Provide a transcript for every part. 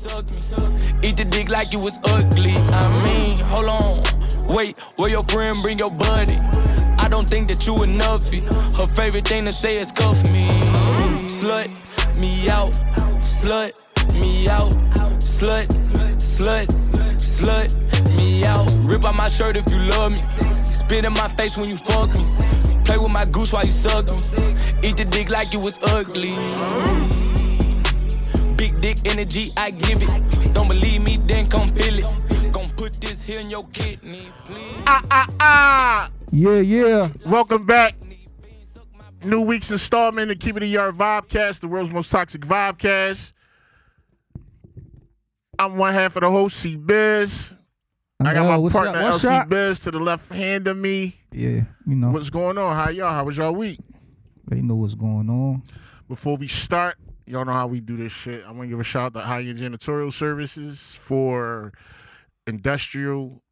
suck me. Eat the dick like it was ugly. I mean, hold on. Wait, where your friend bring your buddy? I don't think that you enough. Her favorite thing to say is cuff me. Slut me out. Slut me out. Slut, slut, slut me out. Rip out my shirt if you love me. Spit in my face when you fuck me. Play with my goose while you suck me. Eat the dick like it was ugly. Big dick energy, I give it. Don't believe me, then come feel it. Gon' put this here in your kidney, please. Yeah. Welcome back. New week's installment of It A Yard Vibecast, the world's most toxic vibecast. I'm one half of the host, C-Biz. I got my partner, LC Biz, to the left hand of me. Yeah, you know. What's going on? How y'all? How was y'all week? They know what's going on. Before we start, y'all know how we do this shit. I want to give a shout out to High-End Janitorial Services for industrial,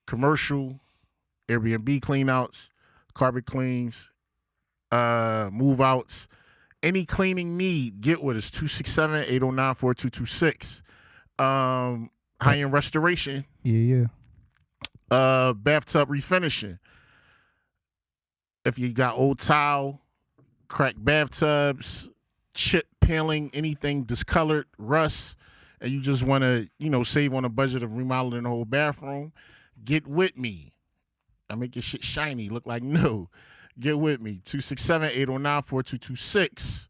commercial, Airbnb cleanouts, carpet cleans, move outs. Any cleaning need, get with us. 267-809-4226. High-end restoration. Yeah. Bathtub refinishing. If you got old tile, cracked bathtubs, chip peeling, anything discolored, rust, and you just want to, save on a budget of remodeling the whole bathroom, get with me. I make your shit shiny, look like new. Get with me. 267-809-4226.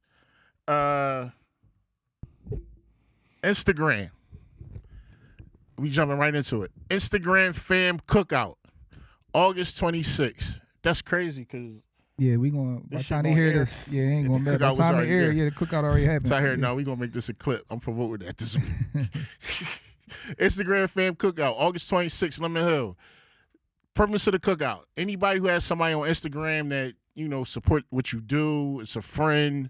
Instagram. We jumping right into it. Instagram fam cookout. August 26th. That's crazy because we gonna by the time they hear this, ain't gonna matter. By the time they hear the cookout already happened. So I hear no, we gonna make this a clip. I'm promoting that this week. Instagram fam cookout, August 26th, Lemon Hill. Purpose of the cookout. Anybody who has somebody on Instagram that, support what you do, it's a friend,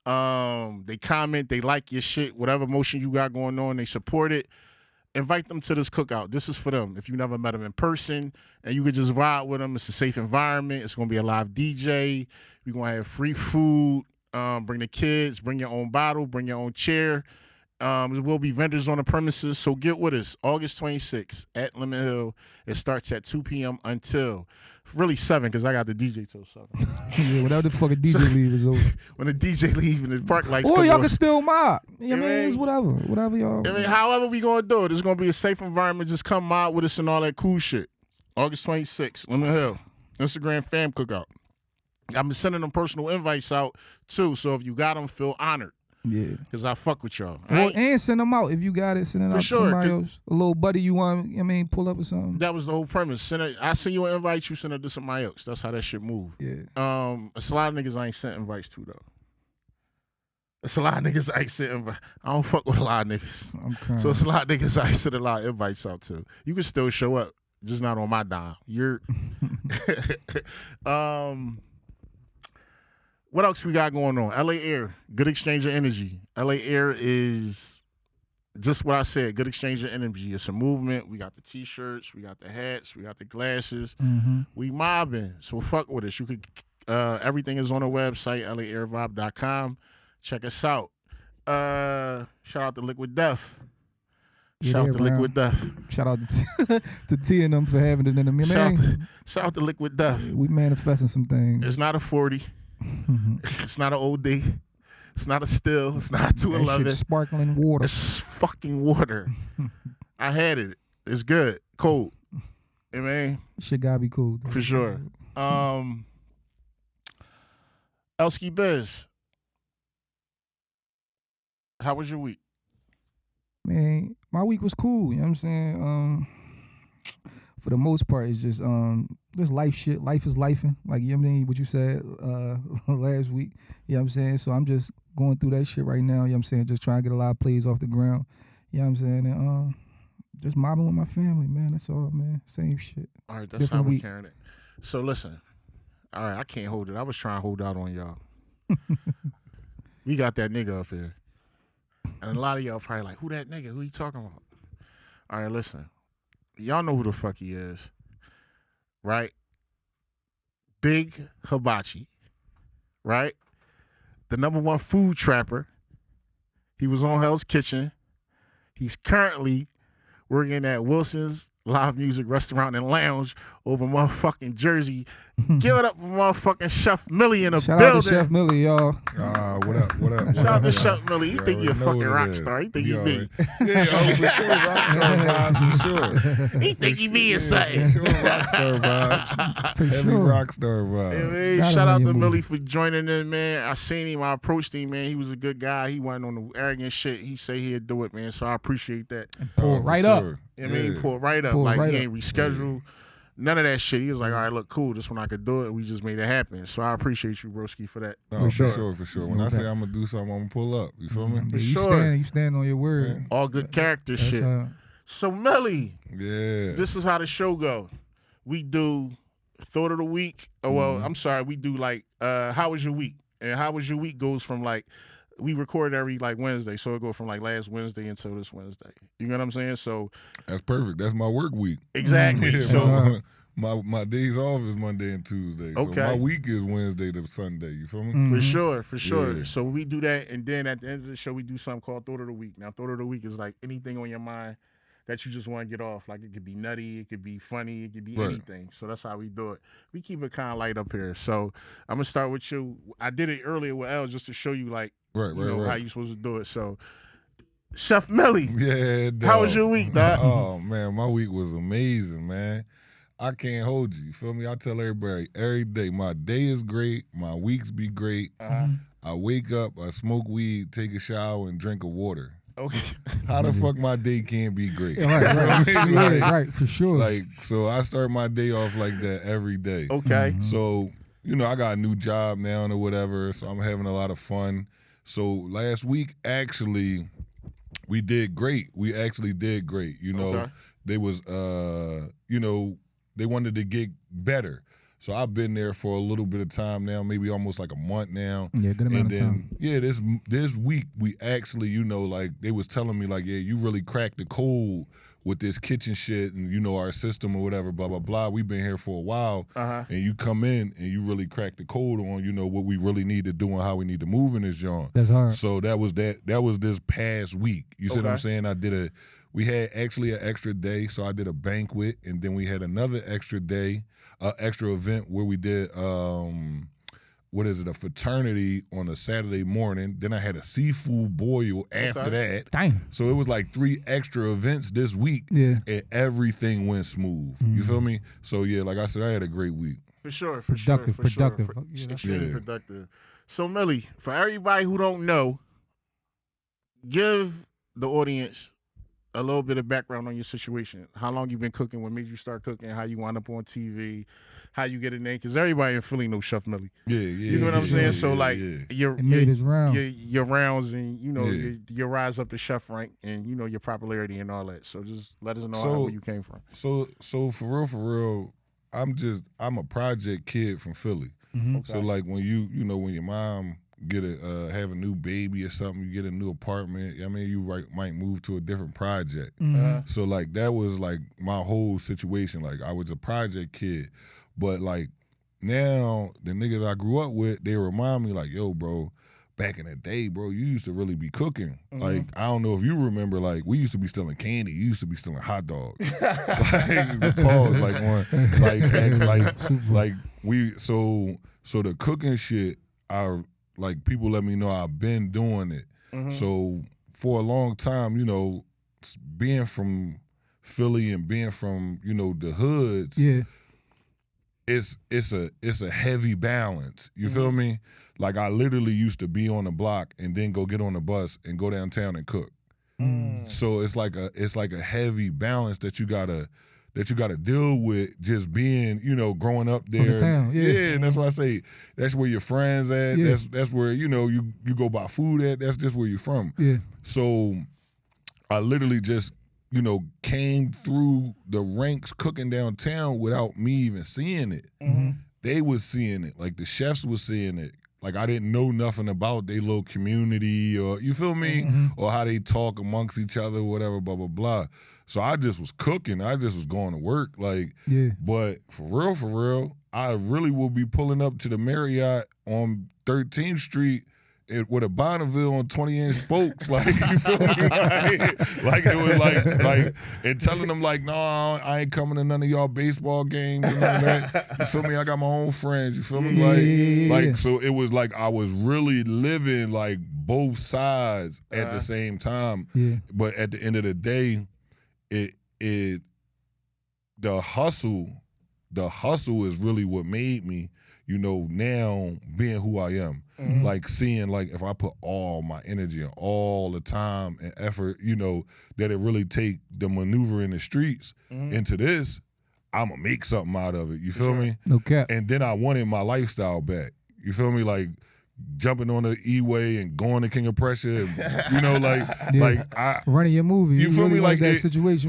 they comment, they like your shit, whatever motion you got going on, they support it. Invite them to this cookout. This is for them. If you never met them in person and you could just vibe with them, it's a safe environment. It's going to be a live DJ. We're going to have free food. Bring the kids. Bring your own bottle. Bring your own chair. There will be vendors on the premises. So get with us. August 26th at Lemon Hill. It starts at 2 p.m. until really 7 because I got the DJ till 7. Yeah, whatever the fucking DJ leave is over. When the DJ leave and the park lights come on. Or y'all on. can still mob. It's whatever y'all. However we gonna do it, it's gonna be a safe environment. Just come mob with us and all that cool shit. August 26th, Lemon Hill, Instagram fam cookout. I've been sending them personal invites out too, so if you got them, feel honored. Yeah, because I fuck with y'all. Well, and send them out if you got it. Send it out to somebody else. A little buddy you want, pull up or something. That was the whole premise. I send you an invite, you send it to somebody else. That's how that shit move. Yeah. It's a lot of niggas I ain't sent invites to though. It's a lot of niggas I ain't sent invites. I don't fuck with a lot of niggas. I'm crying. So it's a lot of niggas I ain't sent a lot of invites out to. You can still show up, just not on my dime. You're What else we got going on? LA Air, good exchange of energy. LA Air is just what I said, good exchange of energy. It's a movement. We got the T-shirts, we got the hats, we got the glasses. Mm-hmm. We mobbing, so fuck with us. You could, everything is on the website, lairvibe.com. Check us out. Shout out to Liquid Death. Shout out to Liquid Death. Shout out to T and them for having it in them. Shout out to Liquid Death. We manifesting some things. It's not a 40. It's not an OD. It's not a still. It's not a 211. It's sparkling water. It's fucking water. I had it. It's good. Cold. Hey, man. Shit gotta be cool. For sure. Elsky Biz. How was your week? Man, my week was cool. You know what I'm saying? For the most part, it's just life shit. Life is lifing. Like, you know what I mean? What you said last week. You know what I'm saying? So I'm just going through that shit right now. You know what I'm saying? Just trying to get a lot of plays off the ground. You know what I'm saying? And just mobbing with my family, man. That's all, man. Same shit. All right, that's how we're carrying it. So listen. All right, I can't hold it. I was trying to hold out on y'all. We got that nigga up here. And a lot of y'all probably like, who that nigga? Who you talking about? All right, listen. Y'all know who the fuck he is, right? Big Hibachi, right? The #1 food trapper. He was on Hell's Kitchen. He's currently working at Wilson's Live Music Restaurant and Lounge over motherfucking Jersey. Give it up for motherfucking Chef Millie in the Shout building. out to Chef Millie, y'all. What up? Shout out to Chef Millie. You think you're a fucking rock star. He think he me. Yeah, for sure. Rock star vibes, for sure. He think he me or something. For sure, rock star vibes. For Heavy sure. rock star Hey, vibes. man, Got him shout on out your to movie. Millie for joining in, man. I seen him. I approached him, man. He was a good guy. He wasn't on the arrogant shit. He said he'd do it, man. So I appreciate that. Pull For right up. sure. I mean, he pulled right up. Pulled Like, right he up. ain't rescheduled. None of that shit. He was like, all right, look, cool. This one I could do it. We just made it happen. So I appreciate you, broski, for that. No, For for sure. When I say I'm gonna do something, I'm gonna pull up. You feel me? Yeah, you sure. stand on your word. All good character That's, shit. So, Melly, Yeah. this is how the show go. We do thought of the week. Oh, well, I'm sorry. We do like, how was your week? And how was your week goes from like, we record every like Wednesday. So it go from like last Wednesday until this Wednesday. You know what I'm saying? So That's perfect. That's my work week. exactly. Yeah, So my days off is Monday and Tuesday. Okay. So my week is Wednesday to Sunday. You feel me? for sure. Yeah. So we do that, and then at the end of the show, we do something called Thought of the Week. Now, Thought of the Week is like anything on your mind that you just want to get off. Like it could be nutty, it could be funny, it could be Right. anything. So that's how we do it. We keep it kind of light up here. So I'm gonna start with you. I did it earlier with Elle just to show you like Right, you know how right. you supposed to do it. So Chef Millie, Yeah, dog. how was your week, dog? Oh man, my week was amazing, man. I can't hold you. You feel me? I tell everybody every day, my day is great, my weeks be great. I wake up, I smoke weed, take a shower, and drink a water. Okay. How the fuck my day can't be great? Yeah, right, You know what I mean? yeah, right, for sure. Like, so I start my day off like that every day. Okay. So, you know, I got a new job now or whatever, so I'm having a lot of fun. So last week, actually, we did great. We actually did great. You know, Okay. they was, you know, they wanted to get better. So I've been there for a little bit of time now, maybe almost like a month now. Yeah, good amount And of then, time. yeah, this week we actually, you know, like they was telling me like, yeah, you really cracked the code with this kitchen shit and you know our system or whatever, blah blah blah. We've been here for a while, and you come in and you really crack the code on, you know, what we really need to do and how we need to move in this joint. That's hard. So that was this past week. You see what I'm Okay. saying? We had actually an extra day, so I did a banquet, and then we had another extra day, extra event where we did a fraternity on a Saturday morning. Then I had a seafood boil after that. Damn. So it was like 3 extra events this week, Yeah. and everything went smooth. You feel me? So yeah, like I said, I had a great week. For sure. Productive. Yeah, that's- Extremely Yeah. productive. So, Millie, for everybody who don't know, give the audience a little bit of background on your situation. How long you been cooking? What made you start cooking? How you wound up on TV? How you get a name? Because everybody in Philly knows Chef Millie. Yeah, You know what I'm saying? So, like, your It made his round. your rounds and, you know, Yeah. your rise up to chef rank and, you know, your popularity and all that. So just let us know where you came from. So for real, I'm a project kid from Philly. So like when when your mom have a new baby or something, you get a new apartment. I mean, you might move to a different project. So like that was like my whole situation. Like I was a project kid, but like now the niggas I grew up with, they remind me like, yo, bro, back in the day, bro, you used to really be cooking. Like I don't know if you remember, like we used to be stealing candy. You used to be stealing hot dogs. Like pause, like on, like we so the cooking shit. Like people let me know I've been doing it. So for a long time, you know, being from Philly and being from, you know, the hoods, Yeah. it's a heavy balance. You feel me? Like I literally used to be on the block and then go get on the bus and go downtown and cook. So it's like a heavy balance that you gotta deal with, just being, you know, growing up there. From the town, yeah. And that's why I say that's where your friends at. Yeah. That's where, you know, you go buy food at. That's just where you're from. Yeah. So I literally just, you know, came through the ranks cooking downtown without me even seeing it. They was seeing it. Like the chefs was seeing it. Like I didn't know nothing about their little community or, you feel me? Or how they talk amongst each other, whatever, blah, blah, blah. So I just was cooking. I just was going to work. Like, Yeah. but for real, I really will be pulling up to the Marriott on 13th Street with a Bonneville on 20-inch spokes, like, you feel me? Like it was like, and telling them like, no, I ain't coming to none of y'all baseball games and none of that. You feel me? I got my own friends. You feel me? Like, so it was like I was really living like both sides at the same time. Yeah. But at the end of the day, the hustle is really what made me, you know, now being who I am. Mm-hmm. Like seeing like if I put all my energy and all the time and effort, you know, that it really take the maneuver in the streets into this, I'ma make something out of it. You feel me? No cap. And then I wanted my lifestyle back. You feel me? Like jumping on the E-way and going to King of Prussia, and, you know, like I running your movie. You feel really me? Like that situation.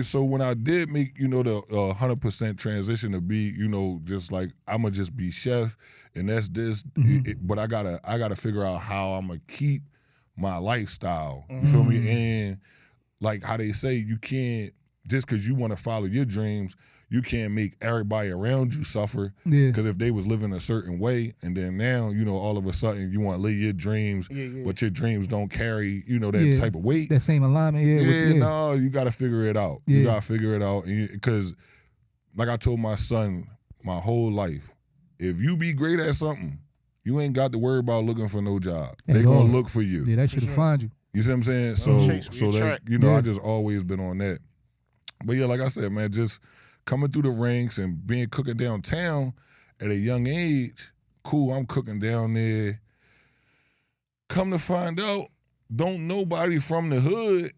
So when I did make, you know, the 100% transition to be, you know, just like I'ma just be chef, and that's this. But I gotta figure out how I'ma keep my lifestyle. You feel me? And like how they say, you can't just because you want to follow your dreams. You can't make everybody around you suffer because if they was living a certain way and then now, you know, all of a sudden you want to live your dreams, but your dreams don't carry, you know, that type of weight. That same alignment. No, you got to figure it out. You got to figure it out because like I told my son my whole life, if you be great at something, you ain't got to worry about looking for no job. They going to look for you. Yeah, that should have find you. You see what I'm saying? So that, you know, I just always been on that. But yeah, like I said, man, just coming through the ranks and being cooking downtown at a young age, cool, I'm cooking down there. Come to find out, don't nobody from the hood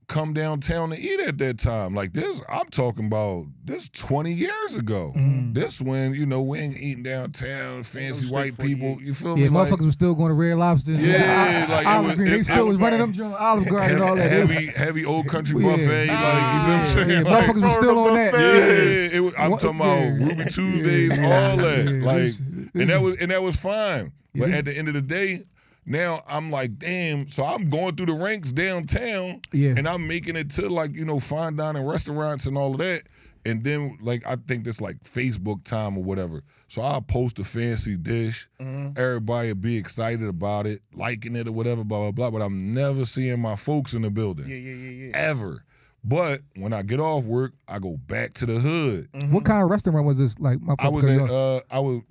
come downtown to eat at that time. Like this, I'm talking about this 20 years ago. This when, you know, we ain't eating downtown, fancy white people. You feel me? Yeah, motherfuckers was still going to Red Lobster. Like Olive Green. They still was running them joints, Olive Garden and all that. Heavy old country buffet. Like, you see what I'm saying? Yeah, motherfuckers was still on that. Yeah, I'm talking about Ruby Tuesdays, all that. Like, and that was fine. But at the end of the day, now I'm like, damn, so I'm going through the ranks downtown and I'm making it to like, you know, fine dining restaurants and all of that. And then like, I think this like Facebook time or whatever. So I'll post a fancy dish. Everybody will be excited about it, liking it or whatever, blah, blah, blah. But I'm never seeing my folks in the building. Ever. But when I get off work, I go back to the hood. What kind of restaurant was this? Like my I was at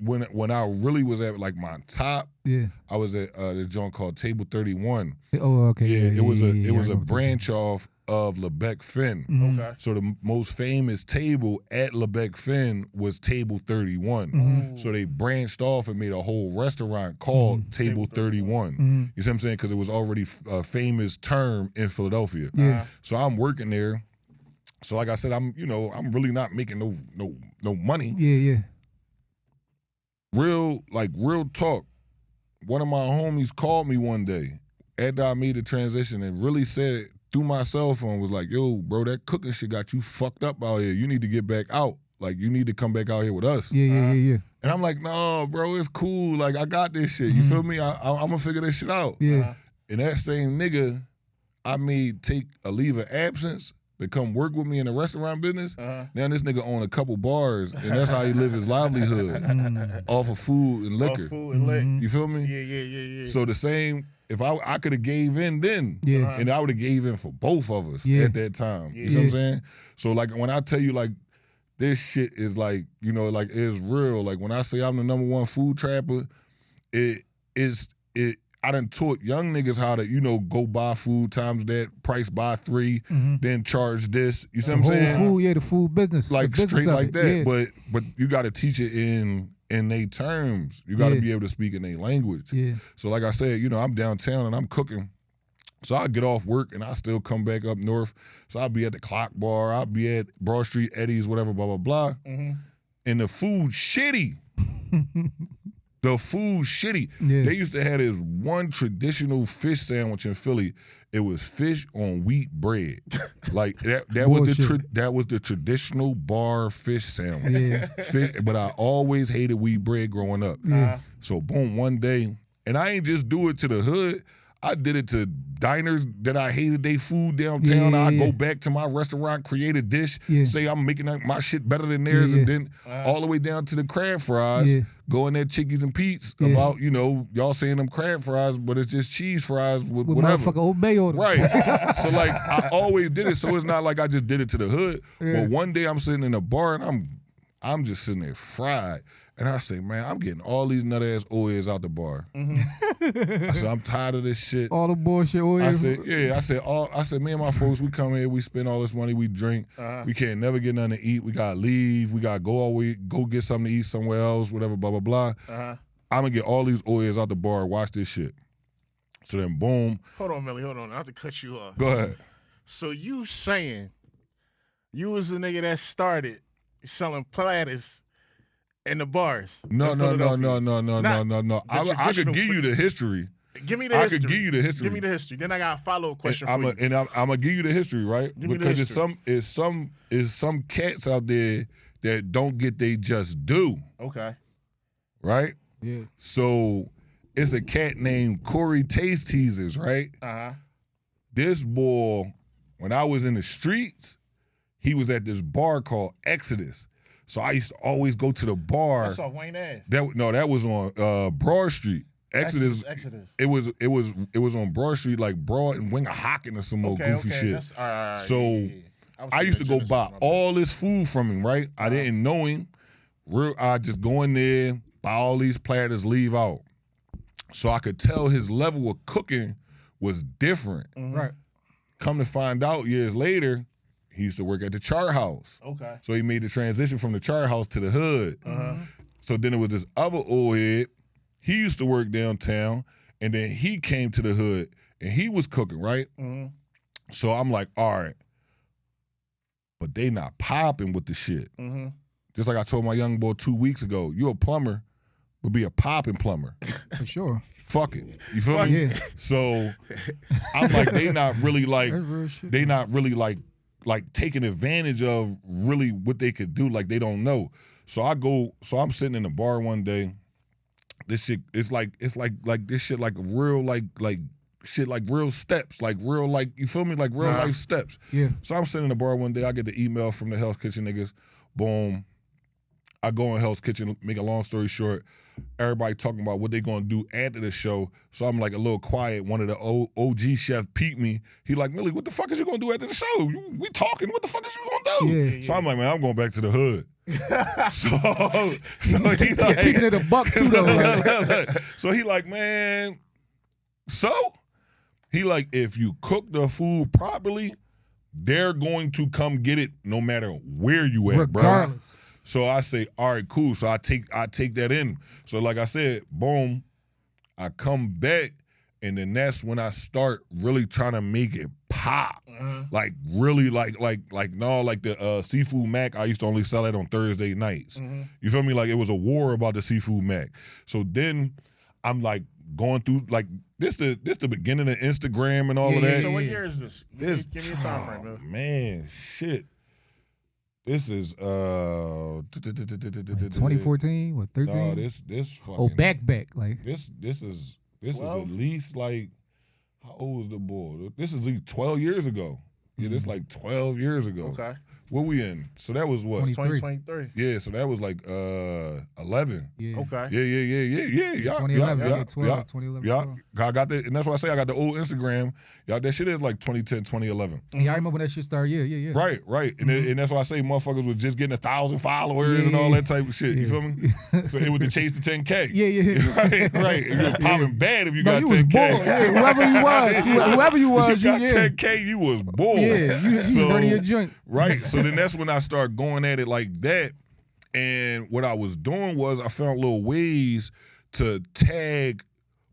when I really was at like my top. I was at this joint called Table 31. Oh, okay. It was a branch off of Lebec Finn. Okay. So the most famous table at Lebec Finn was Table 31. So they branched off and made a whole restaurant called Table 31. You see what I'm saying? Because it was already a famous term in Philadelphia. So I'm working there. So like I said, I'm really not making no money. Real talk. One of my homies called me one day after I made the transition and really said through my cell phone, was like, yo, bro, that cooking shit got you fucked up out here. You need to get back out. Like, you need to come back out here with us. And I'm like, no, bro, it's cool. Like, I got this shit. You feel me? I'm going to figure this shit out. And that same nigga, I made take a leave of absence to come work with me in the restaurant business. Now this nigga own a couple bars, and that's how he live his livelihood, off of food and liquor. You feel me? Yeah. So the same, if I could have gave in then, and I would have gave in for both of us at that time. You know what I'm saying? So like when I tell you like this shit is like, you know, like it's real. Like when I say I'm the #1 food trapper, I done taught young niggas how to, you know, go buy food times that, price buy 3, then charge this. You see what I'm saying? Food, the food business. Like business straight like that. Yeah. But you got to teach it in their terms. You got to be able to speak in their language. So like I said, you know, I'm downtown and I'm cooking. So I get off work and I still come back up north. So I'll be at the Clock Bar. I'll be at Broad Street, Eddie's, whatever, blah, blah, blah. And the food shitty. The food shitty. They used to have this one traditional fish sandwich in Philly. It was fish on wheat bread. Like that was the traditional bar fish sandwich. But I always hated wheat bread growing up. So boom, one day, and I ain't just do it to the hood. I did it to diners that I hated their food downtown. I go back to my restaurant, create a dish, say I'm making my shit better than theirs, and then all the way down to the crab fries. Go in there, Chickies and Pete's, about, y'all saying them crab fries, but it's just cheese fries with whatever. Motherfucker Old Bay on them. Right. So, like, I always did it, so it's not like I just did it to the hood. But one day I'm sitting in a bar, and I'm just sitting there fried. And I say, man, I'm getting all these nut-ass old heads out the bar. I said, I'm tired of this shit. All the bullshit old I heads. said, me and my folks, we come here, we spend all this money, we drink. We can't never get nothing to eat. We got to leave. We got to go get something to eat somewhere else, whatever, blah, blah, blah. I'm going to get all these old heads out the bar, watch this shit. So then, boom. Hold on, Millie, hold on. I have to cut you off. Go ahead. So you saying you was the nigga that started selling platters in the bars? No. I could give you the history. Give me the history. I could give you the history. Give me the history. Then I got a follow-up question for you. And I'm gonna give you the history, right? Give me the because history. it's some cats out there that don't get they just due. Okay. Right? Yeah. So it's a cat named Corey Taste Teasers, right? This boy, when I was in the streets, he was at this bar called Exodus. So I used to always go to the bar. That's off Wayne Ave. That was on Broad Street. Exodus. It was on Broad Street, like Broad and Wingahocken or some more goofy shit. That's, all right, so I used to go buy all this food from him, right? I didn't know him. I just go in there, buy all these platters, leave out. So I could tell his level of cooking was different. Right. Come to find out years later, he used to work at the Chart House. Okay. So he made the transition from the Chart House to the hood. So then it was this other old head. He used to work downtown, and then he came to the hood, and he was cooking, right? So I'm like, all right, but they not popping with the shit. Just like I told my young boy 2 weeks ago, you a plumber, but be a popping plumber. For sure. Fuck it. You feel me? Yeah. So I'm like, they not really like taking advantage of really what they could do, like they don't know. So I'm sitting in the bar one day. This shit, it's like this shit like real shit like real steps, like real like, you feel me, like real life steps. Yeah. So I'm sitting in the bar one day, I get the email from the Hell's Kitchen niggas, boom. I go in Hell's Kitchen, make a long story short, everybody talking about what they gonna do after the show. So I'm like a little quiet. One of the OG chef peeped me. He like, Millie, what the fuck is you gonna do after the show? We talking, what the fuck is you gonna do? Yeah. So I'm like, man, I'm going back to the hood. so he like, keeping it a buck too though. Like. So he like, man, so? He like, if you cook the food properly, they're going to come get it no matter where you at, bro. Regardless. So I say, all right, cool. So I take that in. So like I said, boom, I come back, and then that's when I start really trying to make it pop. Like really like the seafood mac, I used to only sell it on Thursday nights. You feel me? Like it was a war about the seafood mac. So then I'm like going through like this the beginning of Instagram and all of that. So what year is this? Give me a time frame, bro. Man, shit. This is 2014, what, 13? No, this fucking. Oh, back like. This is 12? at least like, how old is the boy? This is like 12 years ago. Yeah, this like 12 years ago. Okay. What we in? So that was what? 2023. Yeah, so that was like 11. Yeah. Okay. Yeah. 2011, 2011. Yeah, I got that, and that's why I say I got the old Instagram. Y'all, that shit is like 2010, 2011. Yeah, I remember when that shit started. Yeah. Right. And that's why I say motherfuckers was just getting 1,000 followers and all that type of shit. You feel me? So it was to chase the 10K. Yeah. Right. It was popping bad if you got 10K. Was bored. Yeah, whoever you was, you got 10K, you was bored. Yeah, you was running your joint. Right. So then that's when I started going at it like that. And what I was doing was I found little ways to tag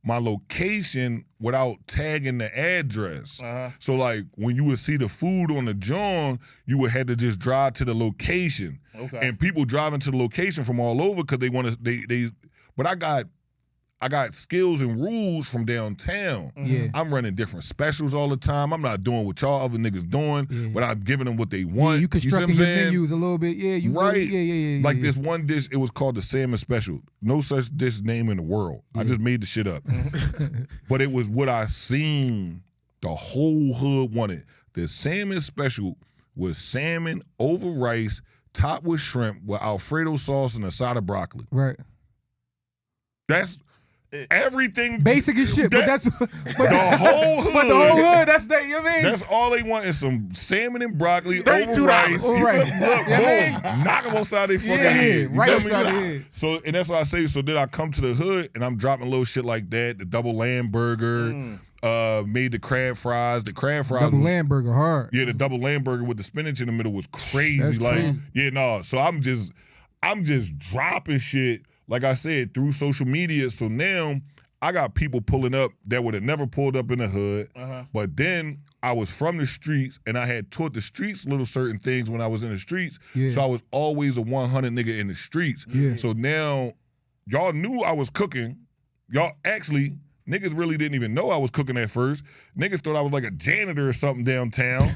my location without tagging the address. So like when you would see the food on the John, you would have to just drive to the location. Okay. And people driving to the location from all over because they want to. But I got I got skills and rules from downtown. Yeah. I'm running different specials all the time. I'm not doing what y'all other niggas doing, but I'm giving them what they want. Yeah, you constructing see what your I'm saying? menus a little bit. Yeah, you right. Really, yeah. Like this one dish, it was called the salmon special. No such dish name in the world. I just made the shit up. But it was what I seen the whole hood wanted. The salmon special was salmon over rice, topped with shrimp, with Alfredo sauce and a side of broccoli. Right. That's everything. Basic as shit, but that's the whole hood. But the whole hood, that's that. You know what I mean? That's all they want is some salmon and broccoli $32. over rice. Over rice. Look, boom, knock them upside their fucking head. Right feel me? upside their head. So, and that's what I say. So then I come to the hood and I'm dropping little shit like that. The double lamb burger, made the crab fries. The crab fries. Double lamb burger hard. Yeah, the double lamb burger with the spinach in the middle was crazy. That's like, crazy. yeah, no. So I'm just dropping shit, like I said, through social media. So now I got people pulling up that would have never pulled up in the hood. But then I was from the streets and I had taught the streets little certain things when I was in the streets. Yeah. So I was always a 100 nigga in the streets. Yeah. So now y'all knew I was cooking. Y'all actually, niggas really didn't even know I was cooking at first. Niggas thought I was like a janitor or something downtown.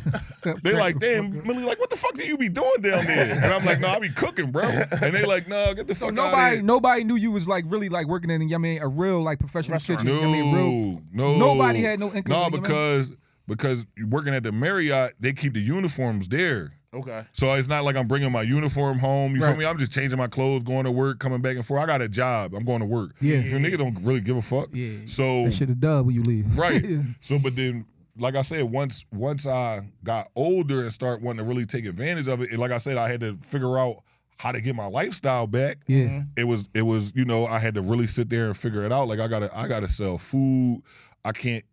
They like, damn, Millie, like, what the fuck do you be doing down there? And I'm like, no, I be cooking, bro. And they like, no, get the fuck out of here. Nobody knew you was like really like working in, I mean, a real like professional kitchen. No, I mean, real. no. Nobody had no inkling. No, you know what I mean? because working at the Marriott, they keep the uniforms there. Okay. So it's not like I'm bringing my uniform home. You feel Right. me? I'm just changing my clothes, going to work, coming back and forth. I got a job. I'm going to work. Yeah. So niggas don't really give a fuck. Yeah. So That shit is dub when you leave. right. So but then, like I said, once I got older and start wanting to really take advantage of it, and like I said, I had to figure out how to get my lifestyle back. Yeah. It was, I had to really sit there and figure it out. Like I gotta sell food. I can't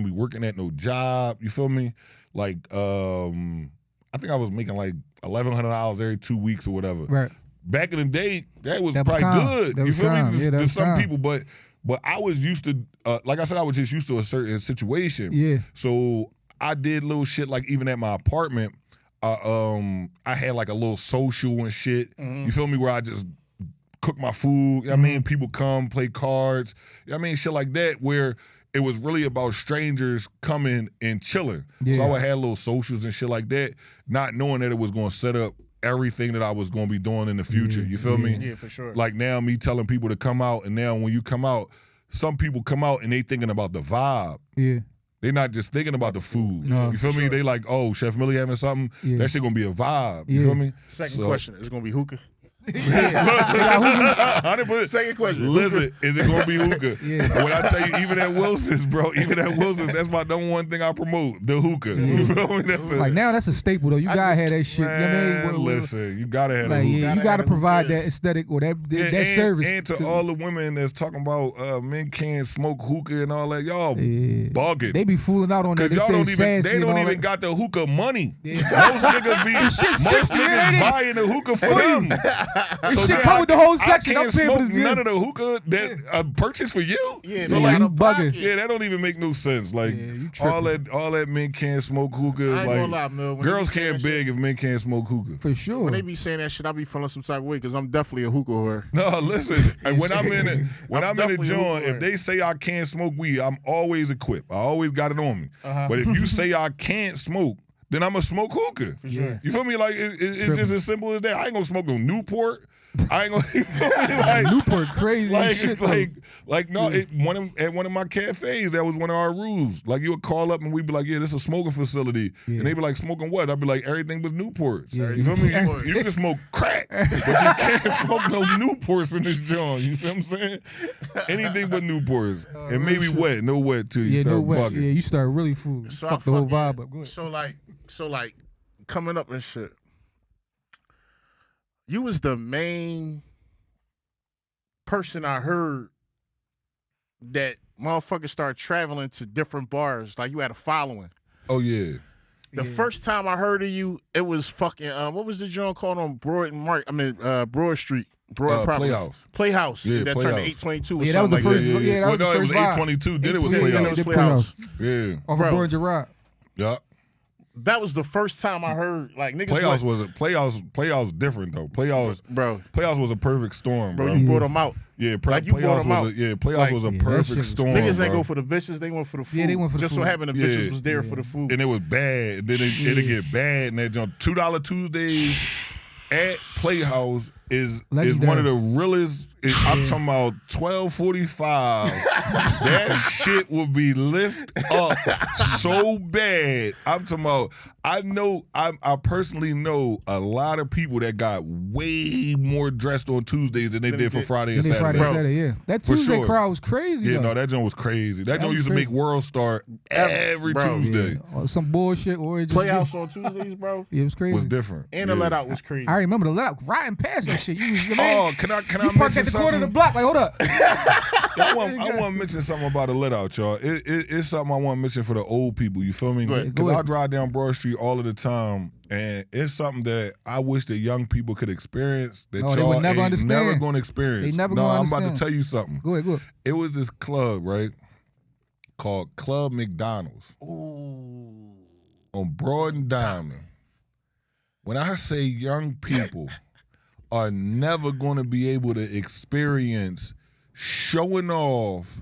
be working at no job. You feel me? Like I think I was making like $1,100 every 2 weeks or whatever. Right. Back in the day, that was That was probably calm. good. That You was feel calm. me? Yeah, that To was some calm. people, but I was used to, like I said, I was just used to a certain situation. Yeah. So I did little shit like even at my apartment, I had like a little social and shit. You feel me? Where I just cook my food. I mean, people come play cards. I mean, shit like that. Where it was really about strangers coming and chilling. Yeah. So I would have little socials and shit like that, not knowing that it was going to set up everything that I was going to be doing in the future. You feel me? Yeah, for sure. Like now me telling people to come out, and now when you come out, some people come out and they thinking about the vibe. Yeah. They not just thinking about the food. No, you feel me? They like, oh, Chef Millie having something. Yeah. That shit gonna be a vibe. You Yeah. feel me? Second question, is it gonna be hookah? Second question. Listen, is it gonna be hookah? Yeah. When I tell you, even at Wilson's, bro, that's my number one thing I promote, the hookah. You feel me? That's Like now that's a staple though. You gotta have that shit. You know what I man, mean? listen, you gotta have Like, the hookah. yeah, you gotta provide that aesthetic or that And- service. And to all the women that's talking about men can't smoke hookah and all that, y'all Yeah. bugging. They be fooling out on that. Cause y'all don't even, they don't even got. got the hookah money. Yeah. Most niggas be, shit's most 60, niggas ain't it? buying the hookah for them. This shit now come with the whole section. I I'm can't paying for smoke this none of the hookah that I purchased for you. Yeah, so man, like, out of bugging. pocket. yeah, that don't even make no sense. Like Yeah, you all tripping. that men can't smoke hookah. I ain't gonna Like lie, Mil. When girls they be saying can't that beg if men can't smoke hookah. For sure. When they be saying that shit, I be feeling some type of way because I'm definitely a hookah whore. No, listen. And when I'm in it, when I'm I'm in the definitely joint, hookah. if they say I can't smoke weed, I'm always equipped. I always got it on me. But if you say I can't smoke, then I'm gonna smoke hookah. Yeah. You feel me? Like it's just as simple as that. I ain't gonna smoke no Newport. I ain't gonna. You feel me? Like, Newport crazy like as shit. it's though. like no. At one of my cafes, that was one of our rules. Like you would call up and we'd be like, yeah, this is a smoking facility, Yeah. and they'd be like, smoking what? I'd be like, everything but Newports. Yeah. You feel me? Everything. You can smoke crack, but you can't smoke no Newports in this joint. You see what I'm saying? Anything but Newports, and maybe shit. wet, no wet too. You Yeah, start no way. bugging. Yeah, you start really fooling. So Fuck I the whole fucking- vibe up. Go ahead. So like coming up and shit. You was the main person I heard that motherfuckers start traveling to different bars. Like you had a following. Oh yeah. The first time I heard of you, it was fucking what was the joint called on Broad Street? Broad property. Playhouse. Playhouse. Yeah, that Playhouse. turned to 822 or Yeah, that was something the like first. that. Yeah, that Well, was no, the it was first vibe. 822. Then it was Yeah, Playhouse. then it was Playhouse. Yeah. Off Bro. of Bourne Gerard. Yeah. that was the first time I heard like niggas playoffs different though. Playoffs was a perfect storm, bro. You brought them out. Yeah, like you brought them out. Playoffs was a perfect storm. Niggas ain't go for the bitches, they went for the food. Yeah, they went for the food. Just so happened the bitches was there for the food. And it was bad. And then it'd get bad. And that jump $2 Tuesdays at Playhouse is one of the realest. I'm talking about 12:45. That shit will be lift up so bad. I'm talking about. I personally know a lot of people that got way more dressed on Tuesdays than they did for Friday and Saturday. Yeah. That Tuesday crowd was crazy. Yeah, no, that joint was crazy. That joint used to make World Star every Tuesday. Yeah. Or some bullshit or just Playhouse on Tuesdays, bro. Yeah, it was crazy. Was different. And the let out was crazy. I remember the let out riding past that shit. You can I you parked at the corner of the block? Like, hold up. I want to mention something about the let out, y'all. It's something I want to mention for the old people. You feel me? Because I drive down Broad Street all of the time, and it's something that I wish that young people could experience that y'all ain't never going to experience. They never going to understand. I'm about to tell you something. Go ahead. It was this club, right, called Club McDonald's. Ooh. On Broad and Diamond. When I say young people are never going to be able to experience showing off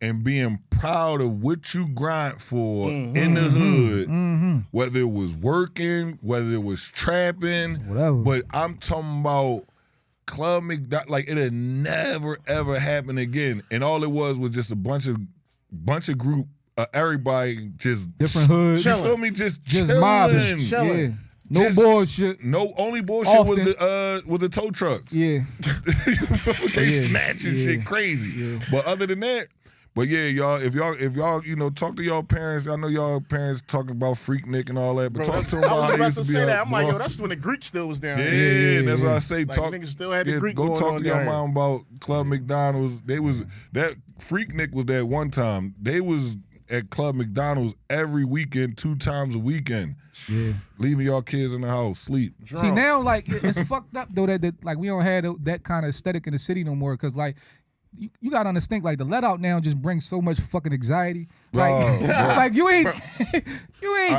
and being proud of what you grind for in the hood, whether it was working, whether it was trapping, whatever. But I'm talking about Club McDonald's, like it'll never ever happen again. And all it was just a bunch of group, everybody just different hoods. You feel me? Just mobbing. Yeah. No bullshit. No, only bullshit was the tow trucks. Yeah. They snatching shit crazy. Yeah. But other than that, but yeah, y'all, if y'all, talk to y'all parents. I know y'all parents talking about Freaknik and all that, but talk to them about how I they was used about to to say be that. I'm like, yo, that's when the Greek still was down there. Yeah, that's what I say. Like, niggas still had the Greek go going talk on to your down mom about Club McDonald's. They was that Freaknik was that one time. They was at Club McDonald's every weekend, 2 times a weekend. Yeah, leaving y'all kids in the house, sleep. See, now, like, it's fucked up, though, that like, we don't have that kind of aesthetic in the city no more, because, like, you got to understand, like, the let out now just brings so much fucking anxiety. Like, like you ain't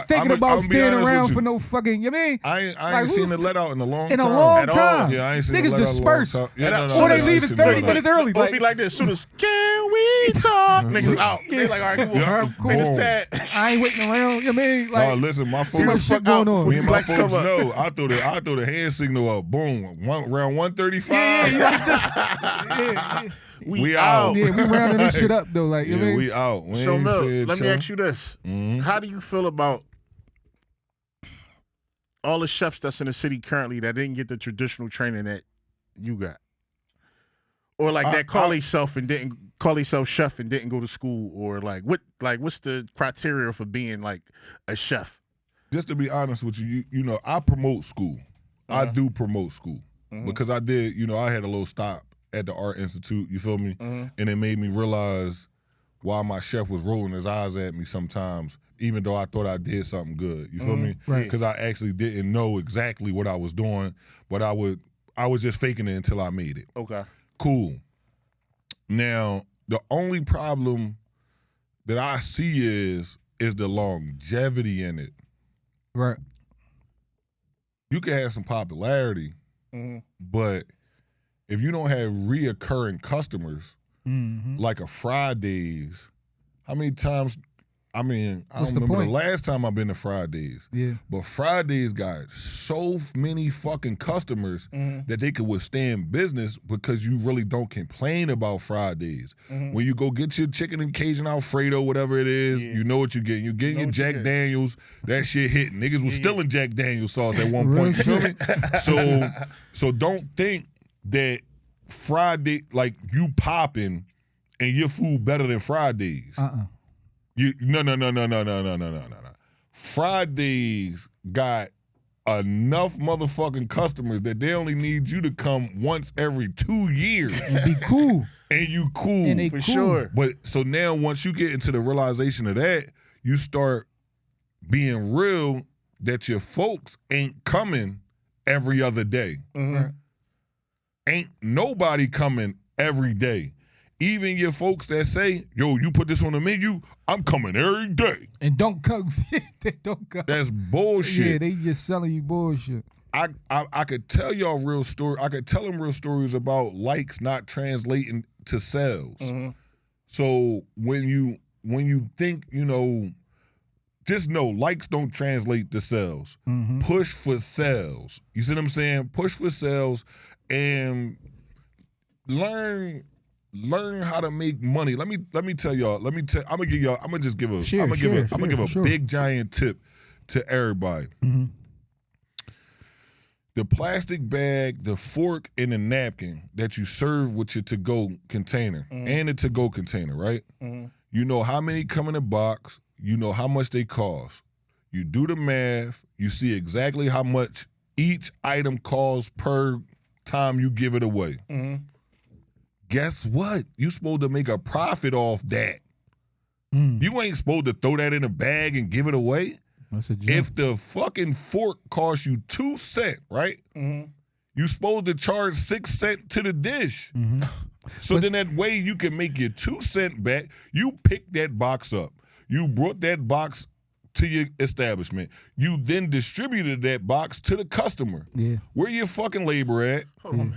thinking about staying around for no fucking, you mean? I ain't seen the let out in a long time. In a long time. Yeah, I ain't seen niggas the let disperse. out in a long time. Or they leave it 30 minutes early. Like, be like this, soon as, can we talk? Niggas out. They like, all right, cool. Niggas sad. I ain't waiting around, you mean? Like, no, listen, my too much shit going on. Me and my folks know. I throw the hand signal up. Boom. Round 135. Yeah. We out. Yeah, we rounding this shit up though. Like, you know, we out. So let me ask you this: how do you feel about all the chefs that's in the city currently that didn't get the traditional training that you got, or like that call themselves chef and didn't go to school, or what's the criteria for being like a chef? Just to be honest with you, I promote school. I do promote school because I did. I had a little stop at the Art Institute, you feel me? And it made me realize why my chef was rolling his eyes at me sometimes, even though I thought I did something good, you feel me? Right. Because I actually didn't know exactly what I was doing, but I was just faking it until I made it. Okay. Cool. Now, the only problem that I see is the longevity in it. Right. You can have some popularity, but if you don't have reoccurring customers, like a Fridays, how many times? I don't remember the last time I've been to Fridays. Yeah. But Fridays got so many fucking customers that they could withstand business because you really don't complain about Fridays. When you go get your chicken and Cajun Alfredo, whatever it is, you know what you're getting. You're getting your Jack Daniels, that shit hitting. Niggas was still in Jack Daniels sauce at one point. You feel me? So don't think that Friday, like you popping and your food better than Fridays. No. Fridays got enough motherfucking customers that they only need you to come once every 2 years. And be cool. And you cool. And they for cool. sure. But so now once you get into the realization of that, you start being real that your folks ain't coming every other day. Right. Ain't nobody coming every day. even your folks that say, yo, you put this on the menu, I'm coming every day. And don't come. Don't come. That's bullshit. Yeah, they just selling you bullshit. I could tell y'all real story. I could tell them real stories about likes not translating to sales. Mm-hmm. So when you think, just know likes don't translate to sales. Mm-hmm. Push for sales. You see what I'm saying? Push for sales and learn how to make money. Let me tell y'all. I'm gonna give a big giant tip to everybody. Mm-hmm. The plastic bag, the fork, and the napkin that you serve with your to-go container and the to-go container, right? Mm-hmm. You know how many come in a box. You know how much they cost. You do the math. You see exactly how much each item costs per time you give it away. Mm-hmm. Guess what? You supposed to make a profit off that. You ain't supposed to throw that in a bag and give it away. That's a joke. If the fucking fork costs you 2 cents, right? Mm-hmm. You supposed to charge 6 cents to the dish. Mm-hmm. So then that way you can make your 2 cents back. You picked that box up. You brought that box to your establishment. You then distributed that box to the customer. Yeah. Where your fucking labor at? Hold on.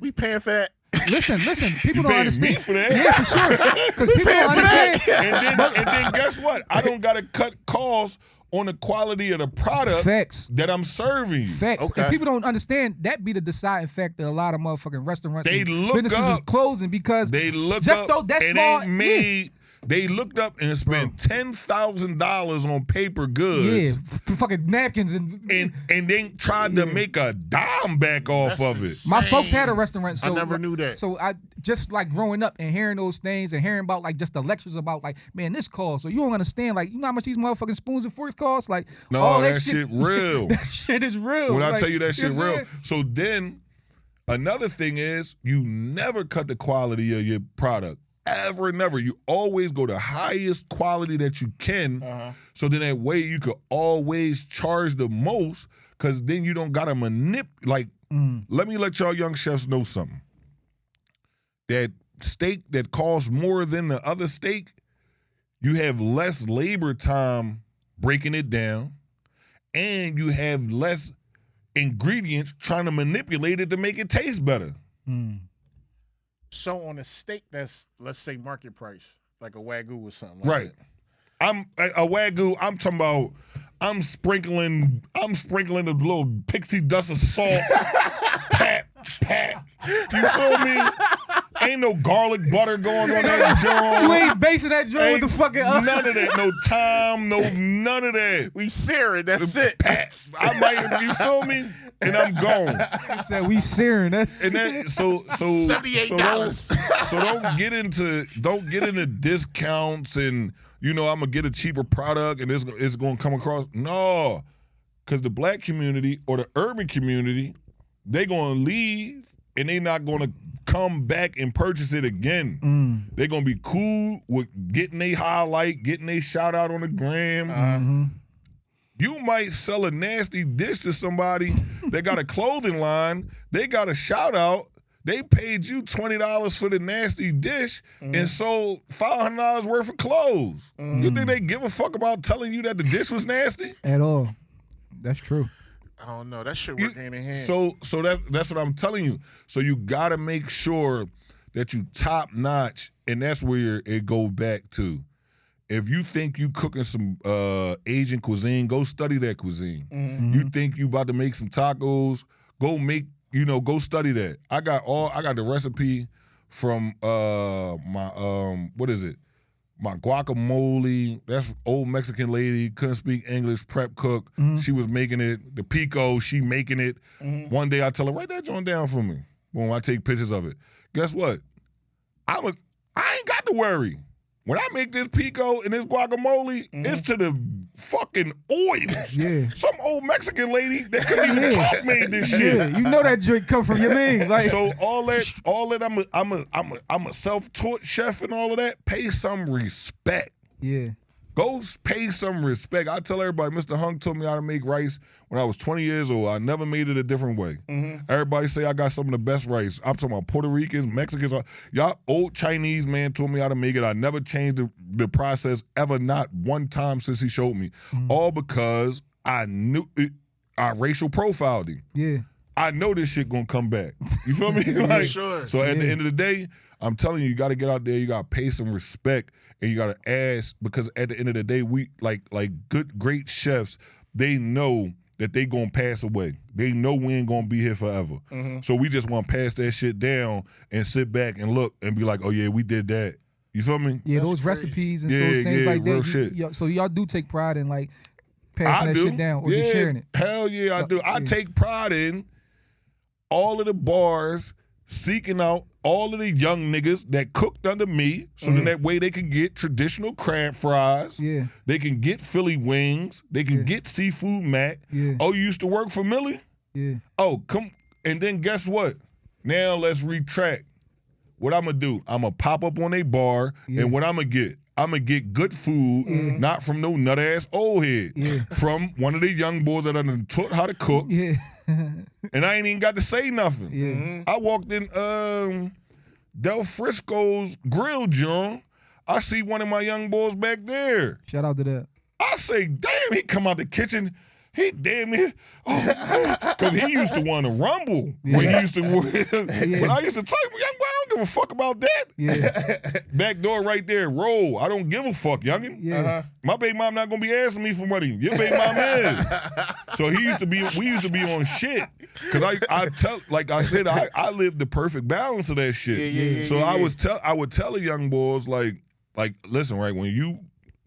We paying for that? Listen. People don't paying understand. me for that? Yeah, for sure. Because people don't understand. And then guess what? I don't got to cut costs on the quality of the product Facts. that I'm serving you. Facts. Okay. And people don't understand that be the deciding factor. A lot of motherfucking restaurants They and look businesses is up. closing because They looked just up though that and small they made. They looked up and spent $10,000 on paper goods. Fucking napkins and then tried to make a dime back off of it. my folks had a restaurant, so I never knew that. So I just like growing up and hearing those things and hearing about like just the lectures about like, man, this costs. So you don't understand, like, you know how much these motherfucking spoons and forks cost? Like, No, all that shit real. That shit is real. When I Like, tell you that shit know what I'm real. saying? So then another thing is you never cut the quality of your product. Ever, never. You always go the highest quality that you can. So then that way you could always charge the most, because then you don't gotta manipulate. Let me let y'all young chefs know something. That steak that costs more than the other steak, you have less labor time breaking it down, and you have less ingredients trying to manipulate it to make it taste better. So on a steak that's, let's say, market price, like a Wagyu or something like Right. I'm a Wagyu, I'm talking about I'm sprinkling a little pixie dust of salt. Pat. You feel me? Ain't no garlic butter going on that joint. You ain't basing that joint with the fucking none of that. No thyme, none of that. We searing, that's it. Pat. I might, you feel me? And I'm gone. You said we searing. That's And that so $78. So don't get into discounts and I'm gonna get a cheaper product and it's gonna come across. No, because the black community or the urban community, they gonna leave and they not gonna come back and purchase it again. They're gonna be cool with getting a highlight, getting a shout out on the gram. You might sell a nasty dish to somebody that got a clothing line. They got a shout out. They paid you $20 for the nasty dish and sold $500 worth of clothes. You think they give a fuck about telling you that the dish was nasty? at all. That's true. I don't know. That shit work hand in hand. So that's what I'm telling you. So you gotta make sure that you top notch, and that's where it go back to. If you think you cooking some Asian cuisine, go study that cuisine. You think you about to make some tacos, go study that. I got the recipe from my guacamole. That's old Mexican lady, couldn't speak English, prep cook. She was making it. The pico, she making it. One day I tell her, write that joint down for me. Boom, I take pictures of it. Guess what? I ain't got to worry. When I make this pico and this guacamole, it's to the fucking oils. Yeah. Some old Mexican lady that couldn't even talk made this shit. Yeah, you know that drink come from your man. Like, So all that I'm a self-taught chef and all of that. Pay some respect. yeah. Go pay some respect. I tell everybody, Mr. Hunk told me how to make rice when I was 20 years old. I never made it a different way. Everybody say I got some of the best rice. I'm talking about Puerto Ricans, Mexicans. Y'all old Chinese man told me how to make it. I never changed the process ever, not one time since he showed me. All because I knew I racial profiled him. Yeah. I know this shit gonna come back. You feel me? Like, Sure. So at the end of the day, I'm telling you, you got to get out there. You got to pay some respect, and you got to ask, because at the end of the day, we like great chefs. They know that they gonna pass away. They know we ain't gonna be here forever. So we just want to pass that shit down and sit back and look and be like, oh yeah, we did that. You feel me? Yeah, That's those crazy. recipes and those things like real that. shit. So y'all do take pride in like passing I that do. shit down or just sharing it. Hell yeah, I do. I yeah. take pride in all of the bars seeking out all of the young niggas that cooked under me, so then that way they can get traditional crab fries. Yeah. They can get Philly wings. They can get seafood mac. Yeah. Oh, you used to work for Millie? Yeah. Oh, come. And then guess what? Now let's retract. What I'm going to do, I'm going to pop up on a bar, and what I'm going to get good food, not from no nut-ass old head. Yeah. From one of the young boys that I done taught how to cook, Yeah. and I ain't even got to say nothing. Yeah. I walked in Del Frisco's grill, John. I see one of my young boys back there. Shout out to that. I say, damn, he come out the kitchen. He damn near, because he used to want to rumble when he used to. When I used to tell him, young boy, I don't give a fuck about that. Yeah. Back door right there, roll. I don't give a fuck, youngin. Yeah. My baby mom not gonna be asking me for money. Your baby mom is. So we used to be on shit. Cause I tell, like I said, I lived the perfect balance of that shit. I would tell the young boys like, listen, right,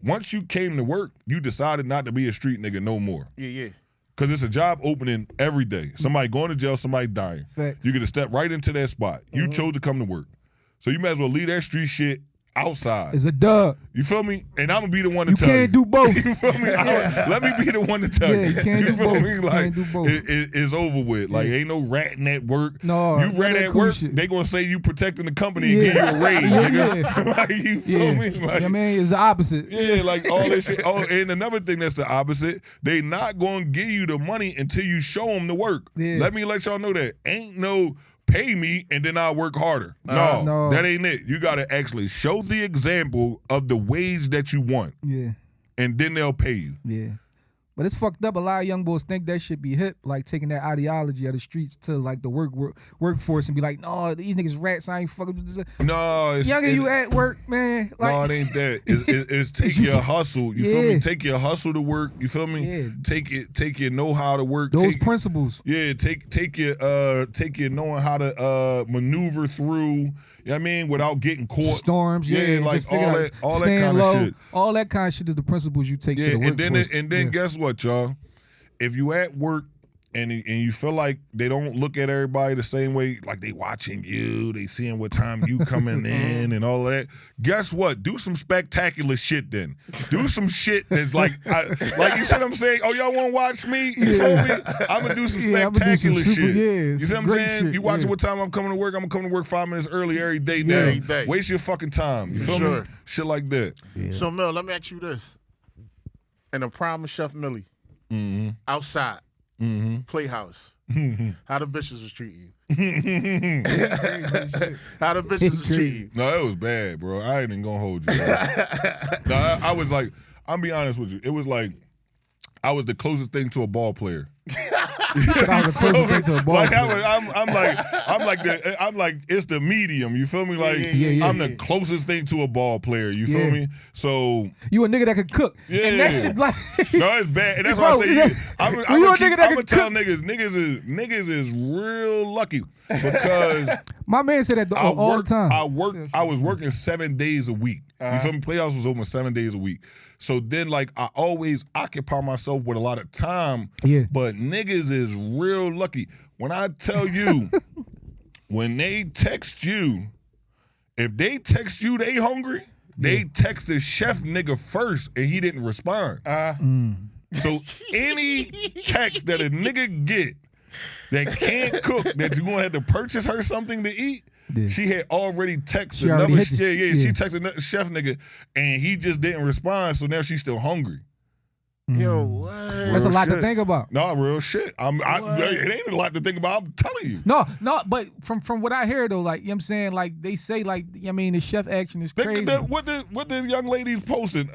once you came to work, you decided not to be a street nigga no more. Yeah. Because it's a job opening every day. Somebody going to jail, somebody dying. Facts. You get to step right into that spot. You chose to come to work. So you might as well leave that street shit outside. It's a dub. You feel me? And I'm going to be the one to tell you. You can't do both. You feel me? Let me be the one to tell you. You can't do feel both. me? You Like, can't do both. It's over with. Like, ain't no ratting at work. No, you rat that at cool work, shit. they going to say you protecting the company and give you a raise, nigga. Like, you feel me? Like, I mean, it's the opposite. yeah, like all this shit. Oh, and another thing that's the opposite, they not going to give you the money until you show them the work. Yeah. Let me let y'all know that. Ain't no pay me and then I'll work harder. No, that ain't it. You got to actually show the example of the wage that you want. Yeah. And then they'll pay you. Yeah. But it's fucked up. A lot of young boys think that should be hip, like taking that ideology of the streets to like the workforce and be like, no, these niggas rats. I ain't fucking with this. No, You at work, man. Like, no, it ain't that. It's take your hustle. You feel me? Take your hustle to work. You feel me? Yeah. Take your know how to work. Those principles. Yeah, take your knowing how to maneuver through. You know what I mean, without getting caught. Storms, like just all that staying kind low. of shit. All that kind of shit is the principles you take to the workforce. And then guess what, y'all? If you at work and you feel like they don't look at everybody the same way, like they watching you, they seeing what time you coming in and all of that. Guess what? Do some spectacular shit then. Do some shit that's like you said. I'm saying, oh, y'all want to watch me? You feel me? I'm gonna do some spectacular shit. You see what I'm saying? Shit, you watching what time I'm coming to work? I'm gonna come to work 5 minutes early every day now. Every day. Waste your fucking time. You feel me? Shit like that. Yeah. So Mel, let me ask you this: in the prime of Chef Millie, outside, playhouse, how the bitches was treating you? How the bitches was treating you? No, it was bad, bro. I ain't even gonna hold you. No, I was like, I'll be honest with you. It was like I was the closest thing to a ball player. I was the closest thing to a ball player. I'm like it's the medium. You feel me? Like I'm the closest thing to a ball player. You feel me? So you a nigga that could cook, and that shit like no, it's bad. And that's why I say I'm gonna tell niggas is real lucky because my man said that all the time. I was working 7 days a week. You feel me? Playoffs was open 7 days a week. So then, like, I always occupy myself with a lot of time. Yeah. But niggas is real lucky. When I tell you, when they text you, if they text you they hungry, they text the chef nigga first and he didn't respond. So any text that a nigga get that can't cook, that you're gonna have to purchase her something to eat. Yeah. She had already texted She already another hit the- she texted another chef nigga, and he just didn't respond. So now she's still hungry. Yo, what? That's a Real lot to shit. think about. No, real shit. It ain't a lot to think about. I'm telling you. No, but from what I hear though, like, you know what I'm saying, like they say, like, I mean, the chef action is crazy. What the young ladies posting?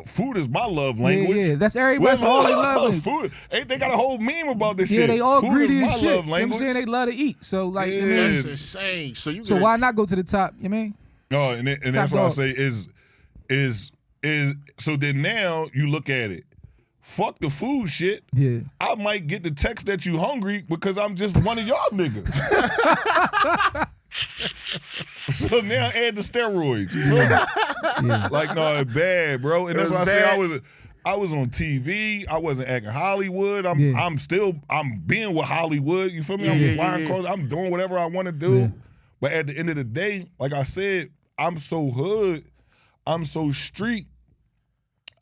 Food is my love language. Yeah, that's everybody. That's all they love. Food. Ain't they got a whole meme about this Yeah, shit? they all Food greedy is as my shit. love You know what I'm language. saying? They love to eat. So like, Yeah. I mean, That's insane. So why not go to the top? You mean? No, and that's what I say is so then now you look at it. Fuck the food shit. Yeah. I might get the text that you hungry because I'm just one of y'all niggas. So now add the steroids. You feel me? Yeah. Like, no, it's bad, bro. And that's It why I was say bad. I was on TV. I wasn't acting Hollywood. I'm being with Hollywood. You feel me? I'm flying clothes. I'm doing whatever I want to do. Yeah. But at the end of the day, like I said, I'm so hood. I'm so street.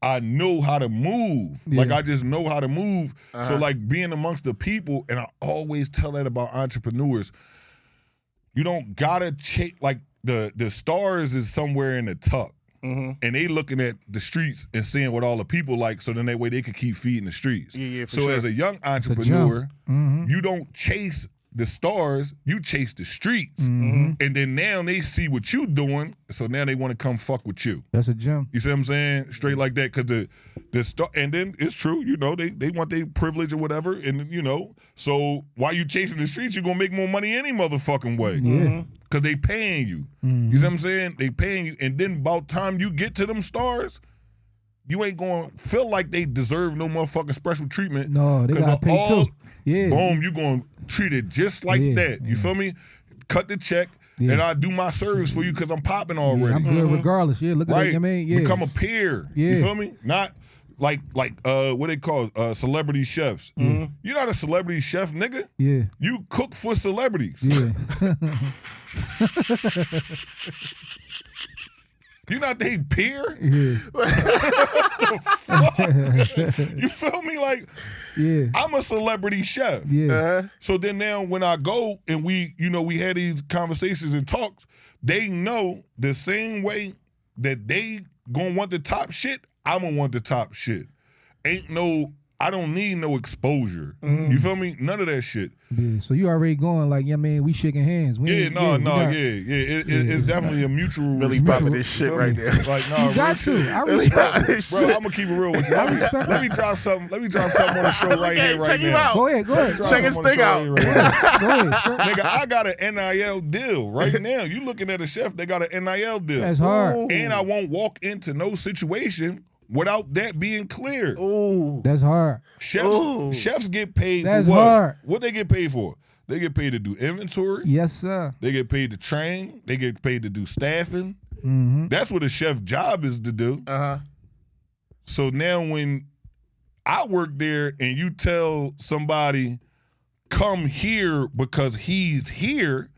I know how to move. Yeah. Like, I just know how to move. So, like, being amongst the people, and I always tell that about entrepreneurs, you don't gotta chase, like, the stars is somewhere in the tuck. Mm-hmm. And they looking at the streets and seeing what all the people like, so then that way they can keep feeding the streets. Yeah, for so sure. as a young It's a entrepreneur, jump. Mhm. you don't chase the stars, you chase the streets. Mhm. And then now they see what you doing, so now they want to come fuck with you. That's a gem. You see what I'm saying? Straight like that, because the star, and then it's true, you know, they want their privilege or whatever, and you know, so while you chasing the streets, you're gonna make more money any motherfucking way. Yeah. Cause they paying you. Mhm. You see what I'm saying? They paying you, and then about time you get to them stars, you ain't gonna feel like they deserve no motherfucking special treatment. No, they 'Cause gotta of pay all- too. Yeah. Boom, you gonna treat it just like Yeah, that. You feel me? Cut the check, Yeah. and I do my service for you because I'm popping Yeah, already. I'm good regardless. Yeah, look at Right? that. I mean, yeah. Become a peer. Yeah. You feel me? Not like what they call celebrity chefs. You're not a celebrity chef, nigga. Yeah. You cook for celebrities. Yeah. You're not their peer. Yeah. You feel me? Like, Yeah. I'm a celebrity chef. Yeah. So then now when I go and we had these conversations and talks, they know the same way that they gonna want the top shit, I'm gonna want the top shit. I don't need no exposure. You feel me? None of that shit. Yeah. So you already going like, yeah, man, we shaking hands. We ain't- It's definitely a mutual Really respect. popping this shit You feel right me? there. Like, nah, You got real to. shit. I respect it. Bro, I'm gonna keep it real with you. Let me drop something. Let me drop something on the show right here, right Check him now. out. Go ahead. Drop Check his something thing on the show out. right here. Go ahead. Skirt. Nigga, I got an NIL deal right now. You looking at a chef, they got an NIL deal. That's hard. And I won't walk into no situation without that being clear. Ooh. That's hard. Chefs get paid That's for what? hard. What they get paid for? They get paid to do inventory. Yes, sir. They get paid to train. They get paid to do staffing. Mm-hmm. That's what a chef job is to do. So now when I work there and you tell somebody, come here because he's here,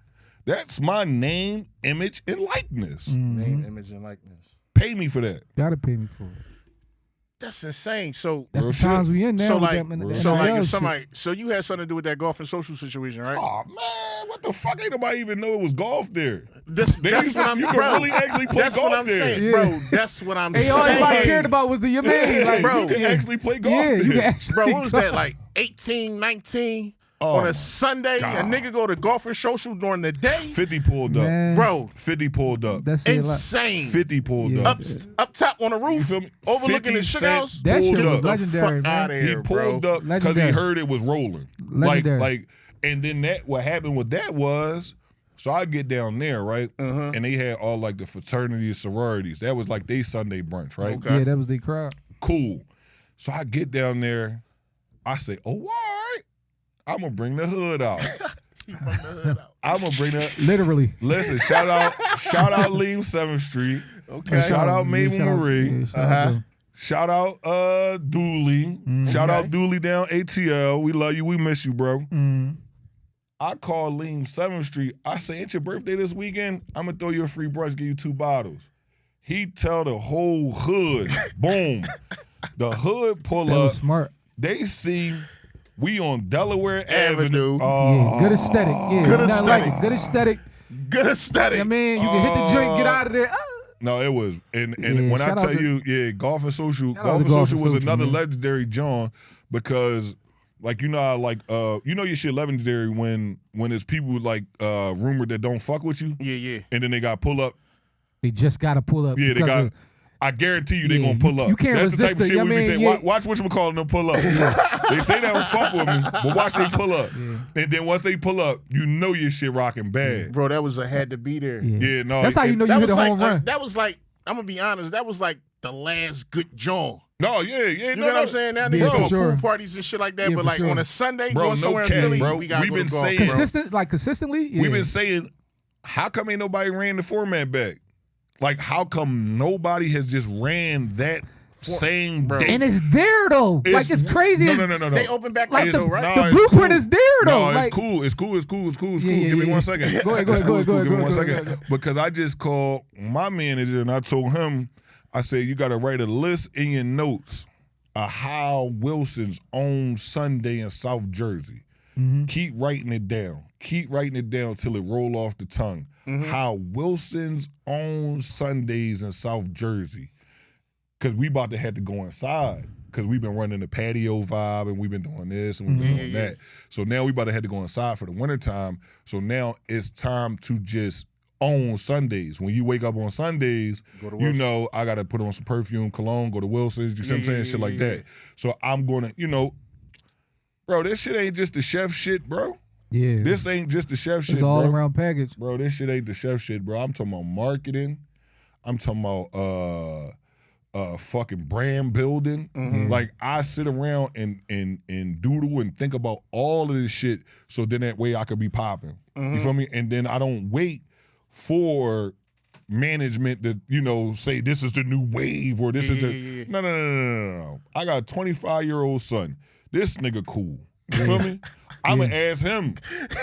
that's my name, image, and likeness. Name, image, and likeness. Pay me for that. Gotta pay me for it. That's insane. So That's Real the times shit. we in now. So with like, that, man, so like, NIL if shit. somebody, so you had something to do with that golf and social situation, right? Oh man, what the fuck? Ain't nobody even know it was golf there. That's what I'm. You can bro, really actually play that's golf what I'm there. saying, Yeah. bro. That's what I'm Hey, saying. all anybody cared about was the your man. Like, bro. You can actually play golf yeah, there. you can actually. Bro, what was that, like 18, 19 Oh, on a Sunday? God. A nigga go to golf and social during the day? 50 pulled up. Man, Bro, 50 pulled up. That's it. Like, insane. 50 pulled Yeah. up. Up top on the You roof, feel me? overlooking the 50 shit Cent house. that shit pulled was up. legendary, Fuck outta man. here. He pulled bro. up because he Legendary. heard it was rolling. Legendary. And then what happened with that was, so I get down there, right? Uh-huh. And they had all like the fraternities, sororities. That was like they Sunday brunch, right? Okay. Yeah, that was the crowd. Cool. So I get down there. I say, oh, all right. I'm going to bring the hood out. I'm going to bring the... Literally. Listen, shout out Liam 7th Street. Okay. Shout out Yeah, Mabel shout out- Marie. yeah, shout out to- Shout out Dooley. Shout out Dooley down ATL. We love you. We miss you, bro. I call Liam 7th Street. I say, it's your birthday this weekend. I'm going to throw you a free brunch, give you 2 bottles. He tell the whole hood, boom. The hood pull That was up. smart. They see We on Delaware Avenue. Yeah, good aesthetic. Yeah, Good nothing like aesthetic. it. Good aesthetic. Good aesthetic. I mean, you can hit the drink, get out of there. No, it was. And Yeah, when I shout out tell to- you, yeah, Golf and Social, Shout out Golf to and Golf Social and was Social, another man. legendary John because, like, you know how, like, you know your shit legendary when it's people, like, rumored that don't fuck with you, Yeah. and then they got pull up. They just got to pull up. Yeah, they because got. of- I guarantee you they Yeah, gonna pull up. you can't That's the type resist of shit it, we be I mean, saying. yeah. Watch what we calling them pull up. They say they don't fuck with me, but watch they pull up. Yeah. And then once they pull up, you know your shit rocking bad. Bro, that was a had to be there. Yeah, no. That's how you know you That hit was a home like run. that was like, I'm gonna be honest, that was like the last good John. No, yeah. You know what I'm saying? Now Yeah, niggas for go to sure. pool parties and shit like that, Yeah, but for like sure. on a Sunday, Bro, going no somewhere cap, in Philly, bro. we gotta We've go been to golf, saying- bro. Consistently. Yeah. We've been saying, how come ain't nobody ran the format back? Like, how come nobody has just ran that same Bro. day? And it's there though. Like it's crazy. No, as- no. They open back Like up the, though, right? No, the it's blueprint cool. is there though. No, it's like, cool. It's cool. Yeah, Give me yeah. 1 second. Go ahead. It's cool. Give me Go 1 ahead. second. Because I just called my manager and I told him, I said, you got to write a list in your notes of how Wilson's own Sunday in South Jersey. Mm-hmm. Keep writing it down. Keep writing it down till it roll off the tongue. How Wilson's own Sundays in South Jersey. Because we about to have to go inside. Because we've been running the patio vibe and we've been doing this and we've been doing that. So now we about to have to go inside for the wintertime. So now it's time to just own Sundays. When you wake up on Sundays, Go to you Wilson's. know I got to put on some perfume, cologne, go to Wilson's, you see what I'm saying? Shit like that. So I'm going to, you know, bro, this shit ain't just the chef shit, bro. Yeah. This ain't just the chef shit, it's all bro. around package. Bro, this shit ain't the chef shit, bro. I'm talking about marketing. I'm talking about fucking brand building. Like I sit around and doodle and think about all of this shit so then that way I could be popping. You feel me? And then I don't wait for management to, you know, say this is the new wave or this is the No. I got a 25-year-old son. This nigga cool. You feel me? I'ma ask him,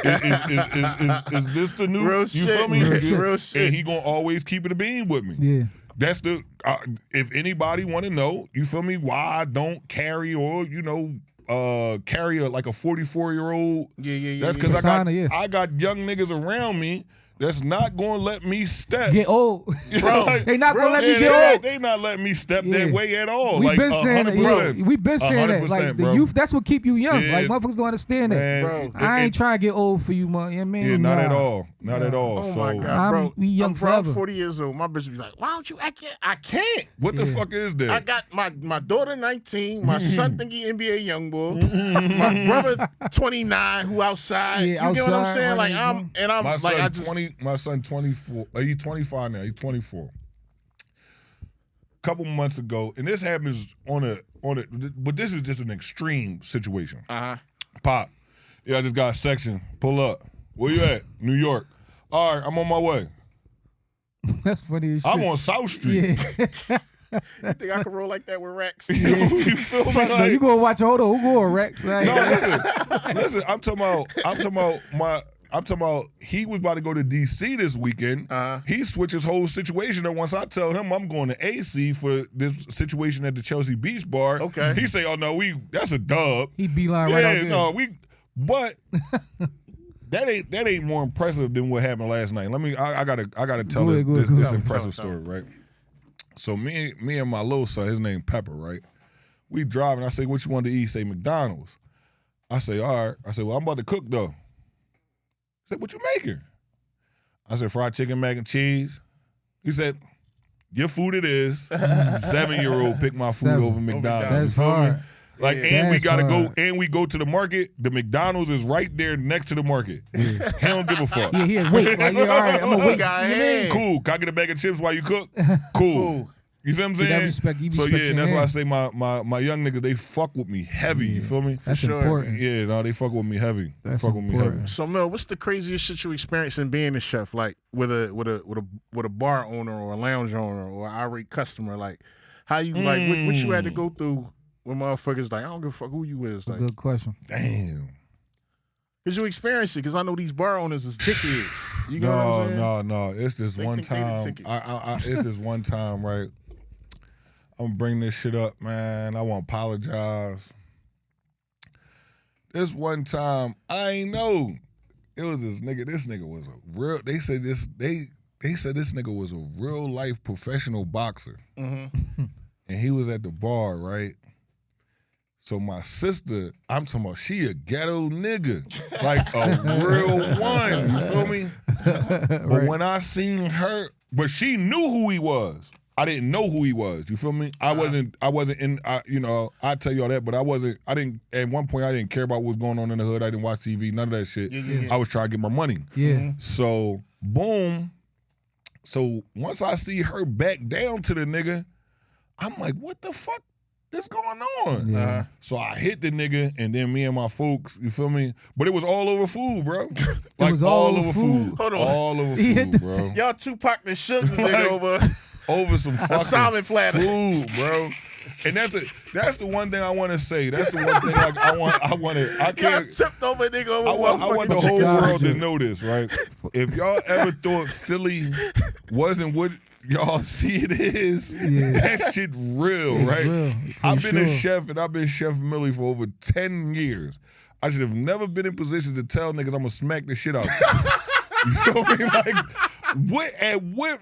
is this the new? Real you shit, feel me? real shit. And he gonna always keep it a bean with me. Yeah. That's the if anybody want to know, you feel me? Why I don't carry or you know carry like a 44-year-old. Yeah. That's because Persona, I got young niggas around me that's not gonna let me step. Get old. Bro, They not gonna let me yeah, get old. They not letting me step Yeah. that way at all. We've Like been saying that. 100%. Yeah, we've been saying that. 100%, Like the bro. youth, that's what keep you young. Yeah. Like motherfuckers don't understand that. Man, Bro, I ain't trying to get old for you, man. You know what I mean? Yeah, not Nah. at all. Not at all. Oh so my God, bro. we young I'm proud forever. 40 years old. My bitch be like, why don't you? I can't. what the Yeah. fuck is that? I got my daughter 19, my son think he NBA young boy, my brother 29 who outside. Yeah, you get what I'm outside, saying? Like running, I'm my like son I just 20. My son 24. He's 25 now. He's 24. Couple months ago, and this happens on a. But this is just an extreme situation. Pop. Yeah, I just got a section. Pull up. Where you at? New York. All right, I'm on my way. That's funny as shit. I'm on South Street. Yeah. you think I can roll like that with Rex? You feel me? Fuck, no, you gonna watch hold on? Who going Rex? Like, No, listen. I'm talking about he was about to go to DC this weekend. He switched his whole situation up once I tell him I'm going to AC for this situation at the Chelsea Beach Bar. Okay. He say, "Oh no, that's a dub." he beeline right out Yeah, there. no, but that ain't more impressive than what happened last night. I gotta tell Go ahead, this tell me, impressive tell me. story, right? So me and my little son, his name Pepper, right? We driving. I say, "What you want to eat?" He say McDonald's. I say, "All right." I say, "Well, I'm about to cook though." He said, "What you making?" I said, "Fried chicken, mac and cheese." He said, "Your food it is." 7-year-old pick my food 7. over McDonald's. That's You feel hard. me? Like, Yeah. and we That's gotta hard. go, and we go to the market. The McDonald's is right there next to the market. He don't give a fuck. Yeah, he wait. Like, yeah, all right, I'm gonna wait. Got You know what I mean? hands. Cool. Can I get a bag of chips while you cook? Cool. You see what I'm See, that saying? respect- you So respect yeah, your and that's why I hand. say my young niggas, they fuck with me heavy. You feel me? That's sure. important. Yeah, no, they fuck with me heavy. That's they fuck with me important. heavy. So Mel, what's the craziest shit you experienced in being a chef? Like with a bar owner or a lounge owner or an irate customer? Like how you like what you had to go through when motherfuckers like I don't give a fuck who you is. Like Good question. Damn. cause you experience it. Cause I know these bar owners is dickheads. You know what I'm saying? No. It's this They one think they the time. ticket. It's this one time, right? I'm gonna bring this shit up, man. I want to apologize. this one time, I ain't know. It was this nigga. This nigga was a real. They said this nigga was a real life professional boxer, and he was at the bar, right? So my sister, I'm talking about, she a ghetto nigga, like a real one. You feel me? But when I seen her, but she knew who he was. I didn't know who he was. You feel me? I wasn't in. I tell you all that, but I didn't. At one point, I didn't care about what's going on in the hood. I didn't watch TV. None of that shit. Yeah. I was trying to get my money. Yeah. So boom. So once I see her back down to the nigga, I'm like, what the fuck is going on? Yeah. So I hit the nigga, and then me and my folks, you feel me? But it was all over food, bro. Like, it was all over food. Hold on. All over food, bro. Y'all Tupac and shook the nigga over some fucking salmon platter food, bro. And that's the one thing I want to say. That's the one thing I can't. Y'all tipped over a nigga over I want the whole world to know this, right? If y'all ever thought Philly wasn't what y'all see it is, that shit real, right? Real, I've been a chef, and I've been Chef Millie for over 10 years. I should have never been in position to tell niggas I'm gonna smack the shit out. You feel me? Like,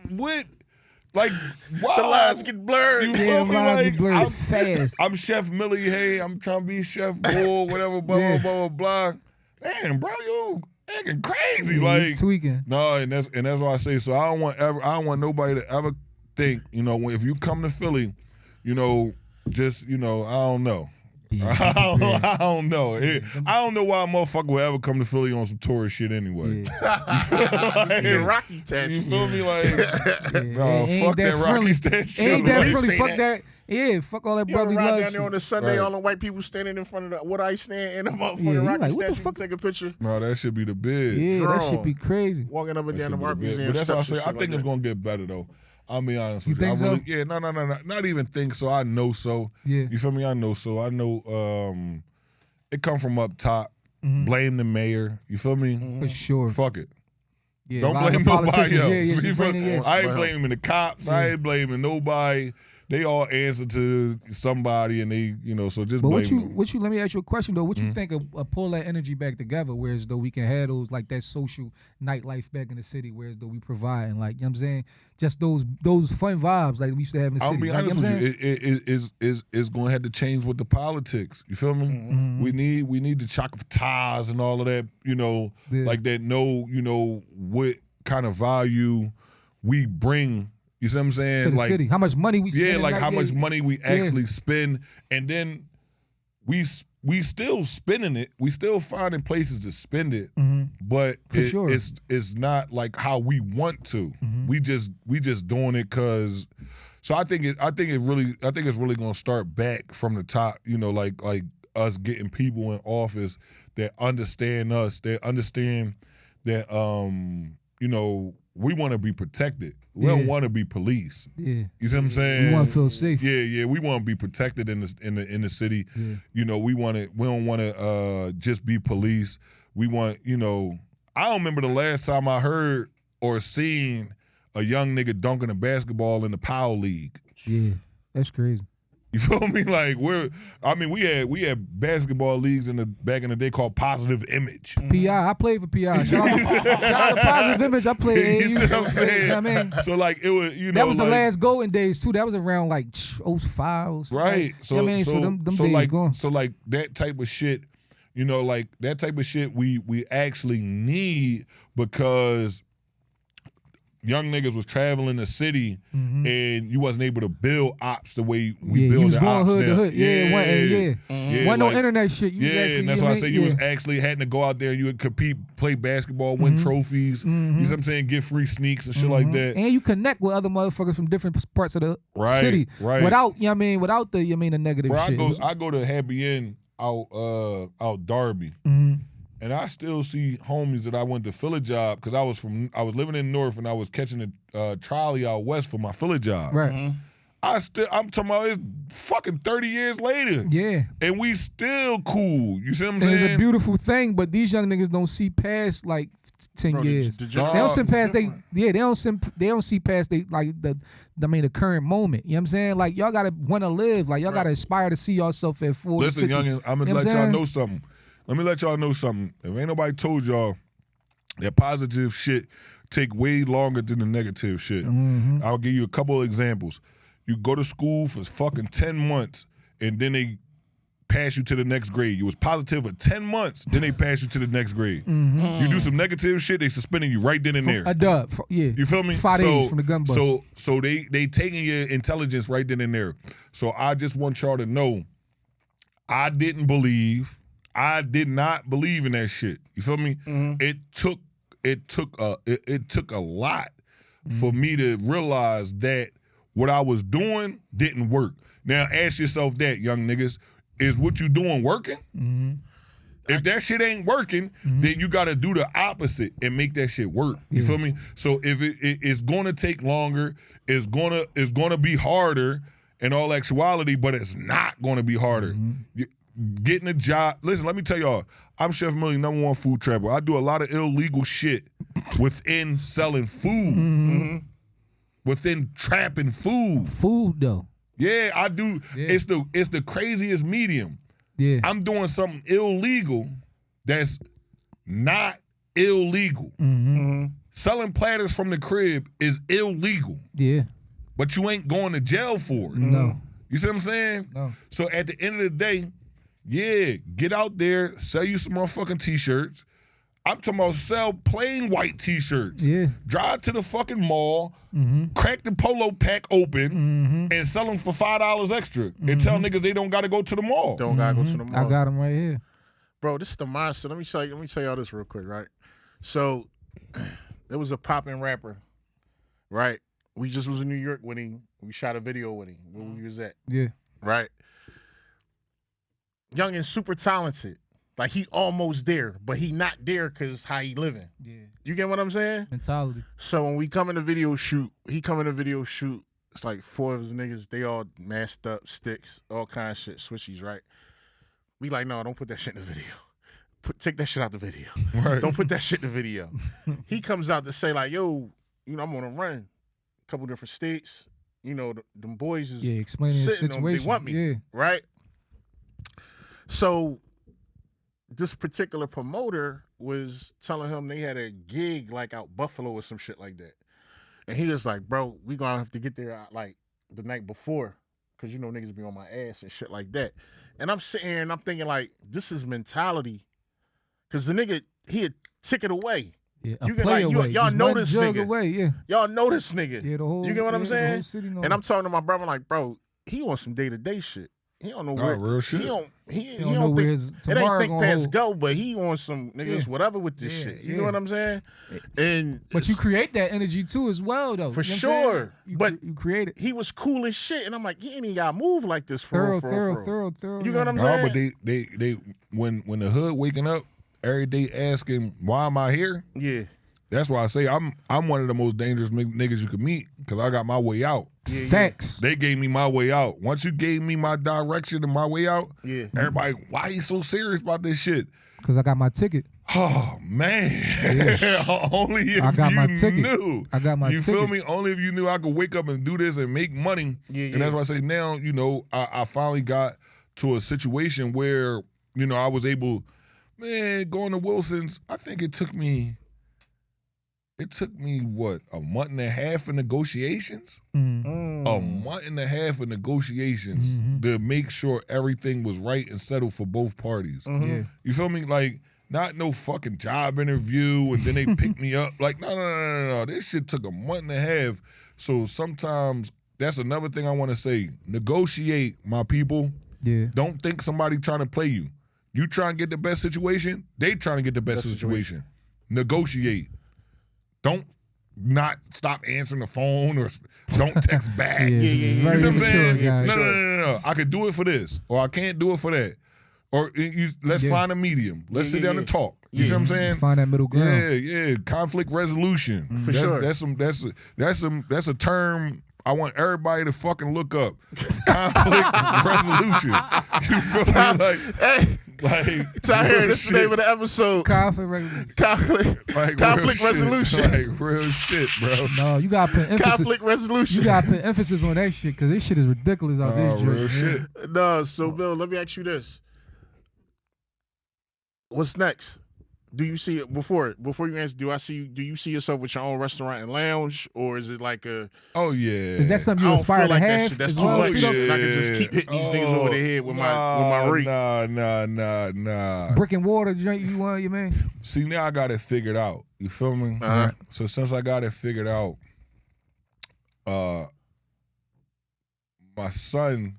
what? Like, wow. The lines get blurred. You feel me? Like, blurred fast. I'm Chef Millie. Hey, I'm trying to be Chef Bull, whatever, blah, blah, blah, blah. Damn, bro, you acting crazy. Like, tweaking. No, and that's why I say, so I don't want nobody to ever think, if you come to Philly, just, I don't know. I don't know. I don't know why a motherfucker would ever come to Philly on some tourist shit anyway. The Rocky statue. You feel me? Like, no, fuck that Rocky statue. Ain't that Philly? Fuck that. Yeah, fuck all that brotherly love down there on a Sunday, all the white people standing in front of the wood ice stand and the motherfucking Rocky statue to take a picture. No, that should be the bid. Yeah, that should be crazy. Walking up and down the art museum. But that's what I say. I think it's gonna get better though. I'll be honest with you. You think so? Yeah, no. Not even think so. I know so. Yeah. You feel me? I know so. I know it come from up top. Blame the mayor. You feel me? For sure. Fuck it. Yeah, don't blame nobody else. I ain't right. blaming the cops. I ain't blaming nobody. They all answer to somebody, and they, so just blame them. Let me ask you a question though. What you think of pull that energy back together, whereas though we can have those like that social nightlife back in the city, whereas though we provide and like, you know what I'm saying, just those fun vibes like we used to have in the city. I'll be honest with you, it's going to have to change with the politics. You feel me? Mm-hmm. We need the chocolate ties and all of that. Like that. What kind of value we bring. You see what I'm saying? To the city. How much money we spend. Yeah, like how much money we actually spend. And then we still spending it. We still finding places to spend it. But it's not like how we want to. We just doing it because. So I think it's really gonna start back from the top, like us getting people in office that understand us, that understand that we want to be protected. We don't want to be police. Yeah. You see what I'm saying? We want to feel safe. Yeah. We want to be protected in the city. Yeah. We don't want to just be police. We want, I don't remember the last time I heard or seen a young nigga dunking a basketball in the Power League. Yeah. That's crazy. You feel me? Like we had basketball leagues back in the day called Positive Image. PI, I played for PI. Shout out to Positive Image. I played. You see what I'm saying? So like it was, that was the last golden days too. That was around like 05. Right. So them days gone. So like that type of shit, like that type of shit we actually need because young niggas was traveling the city and you wasn't able to build ops the way we build the ops hood now. To hood. Wasn't no internet shit. And that's why I say you was actually having to go out there and you would compete, play basketball, win trophies. You know what I'm saying? Get free sneaks and shit like that. And you connect with other motherfuckers from different parts of the city. Right. Without, without the negative shit. I go to Happy Inn out Darby. And I still see homies that I went to Philly job because I was living in North and I was catching a trolley out west for my Philly job. Right. I'm talking about it's fucking 30 years later. Yeah. And we still cool. You see what I'm saying? It's a beautiful thing, but these young niggas don't see past like 10 years. They don't see past they don't see past the current moment. You know what I'm saying? Like y'all gotta wanna live. Like y'all gotta aspire to see yourself at 40. Listen, 50. youngins, I'm gonna let y'all know something. let me let y'all know something. If ain't nobody told y'all that positive shit take way longer than the negative shit. I'll give you a couple of examples. You go to school for fucking 10 months, and then they pass you to the next grade. You was positive for 10 months, then they pass you to the next grade. You do some negative shit, they suspending you right then and there. A dub, yeah. You feel me? 5 days from the gun bust. So they taking your intelligence right then and there. So I just want y'all to know, I did not believe in that shit. You feel me? It took a lot for me to realize that what I was doing didn't work. Now ask yourself that, young niggas. Is what you doing working? If that shit ain't working, then you got to do the opposite and make that shit work. You feel me? So if it's going to take longer, it's gonna be harder in all actuality, but it's not going to be harder. Getting a job. Listen, let me tell y'all, I'm Chef Millie, #1 food trapper. I do a lot of illegal shit within selling food, within trapping food. Food though. Yeah, I do. Yeah. It's the craziest medium. Yeah. I'm doing something illegal that's not illegal. Selling platters from the crib is illegal. Yeah. But you ain't going to jail for it. No. You see what I'm saying? No. So at the end of the day, yeah, get out there, sell you some motherfucking T-shirts. I'm talking about sell plain white T-shirts. Yeah. Drive to the fucking mall, crack the polo pack open, and sell them for $5 extra. And tell niggas they don't got to go to the mall. Don't gotta go to the mall. I got them right here. Bro, this is the mindset. Let me tell y'all this real quick, right? So, there was a popping rapper, right? We just was in New York with him. We shot a video with him where we was at. Yeah. Right? Young and super talented. Like, he almost there, but he not there because how he living. Yeah. You get what I'm saying? Mentality. So when we come in the video shoot, it's like 4 of his niggas, they all masked up, sticks, all kind of shit, switchies, right? We like, no, don't put that shit in the video. Take that shit out the video. Right. Don't put that shit in the video. He comes out to say like, yo, you know, I'm on a run. A couple different states. You know, them boys is explaining the sitting on me. situation. They want me, right? So this particular promoter was telling him they had a gig like out Buffalo or some shit like that. And he was like, bro, we gonna have to get there like the night before because, you know, niggas be on my ass and shit like that. And I'm sitting here and I'm thinking like, this is mentality. Because the nigga, he a ticket away. Yeah, you get like, y'all know this nigga. Away, yeah. Y'all know this nigga. Yeah, the whole, you get what I'm saying? The whole city know. And I'm talking to my brother like, bro, he on some day-to-day shit. He don't know where real shit. He don't know where his it ain't think past hold. go, but he on some niggas whatever with this shit. You know what I'm saying? And but you create that energy too as well, though. For sure. But you create it. He was cool as shit, and I'm like, he ain't even gotta move like this for thorough. You know what I'm saying? But they when the hood waking up every day asking why am I here? Yeah. That's why I say I'm one of the most dangerous niggas you could meet because I got my way out. Yeah, Facts. They gave me my way out. Once you gave me my direction and my way out, everybody, why you so serious about this shit? Because I got my ticket. Oh, man. Only if I got my you ticket. knew. I got my You ticket. feel me? Only if you knew I could wake up and do this and make money. And that's why I say now, you know, I finally got to a situation where, you know, I was able, going to Wilson's, I think it took me, what, a month and a half of negotiations? A month and a half of negotiations to make sure everything was right and settled for both parties. Yeah. You feel me? Like, not no fucking job interview and then they pick me up. Like, no. This shit took a month and a half. So sometimes, that's another thing I want to say. Negotiate, my people. Yeah. Don't think somebody trying to play you. You trying to get the best situation, they trying to get the best situation. Negotiate. Don't not stop answering the phone or don't text back. You know what I'm saying? No. I could do it for this, or I can't do it for that. Or let's find a medium. Let's sit down and talk. You see what I'm saying? Find that middle ground. Yeah. Conflict resolution. For sure. That's a term I want everybody to fucking look up. Conflict resolution. You feel me? I heard this is the name of the episode. Conflict resolution. Conflict resolution. Like real shit, bro. No, you gotta put emphasis. Conflict resolution. You gotta put emphasis on that shit because this shit is ridiculous out there. Real shit. No, so Bill, let me ask you this. What's next? Do you see it before you answer? Do you see yourself with your own restaurant and lounge, or is it like a? Oh yeah. Is that something I you don't aspire feel to like have? that shit. That's as too well, much. too? And I can just keep hitting these niggas over the head with my rate. Nah. Brick and water joint you want, you man? See, now I got it figured out. You feel me? Uh-huh. So since I got it figured out, my son,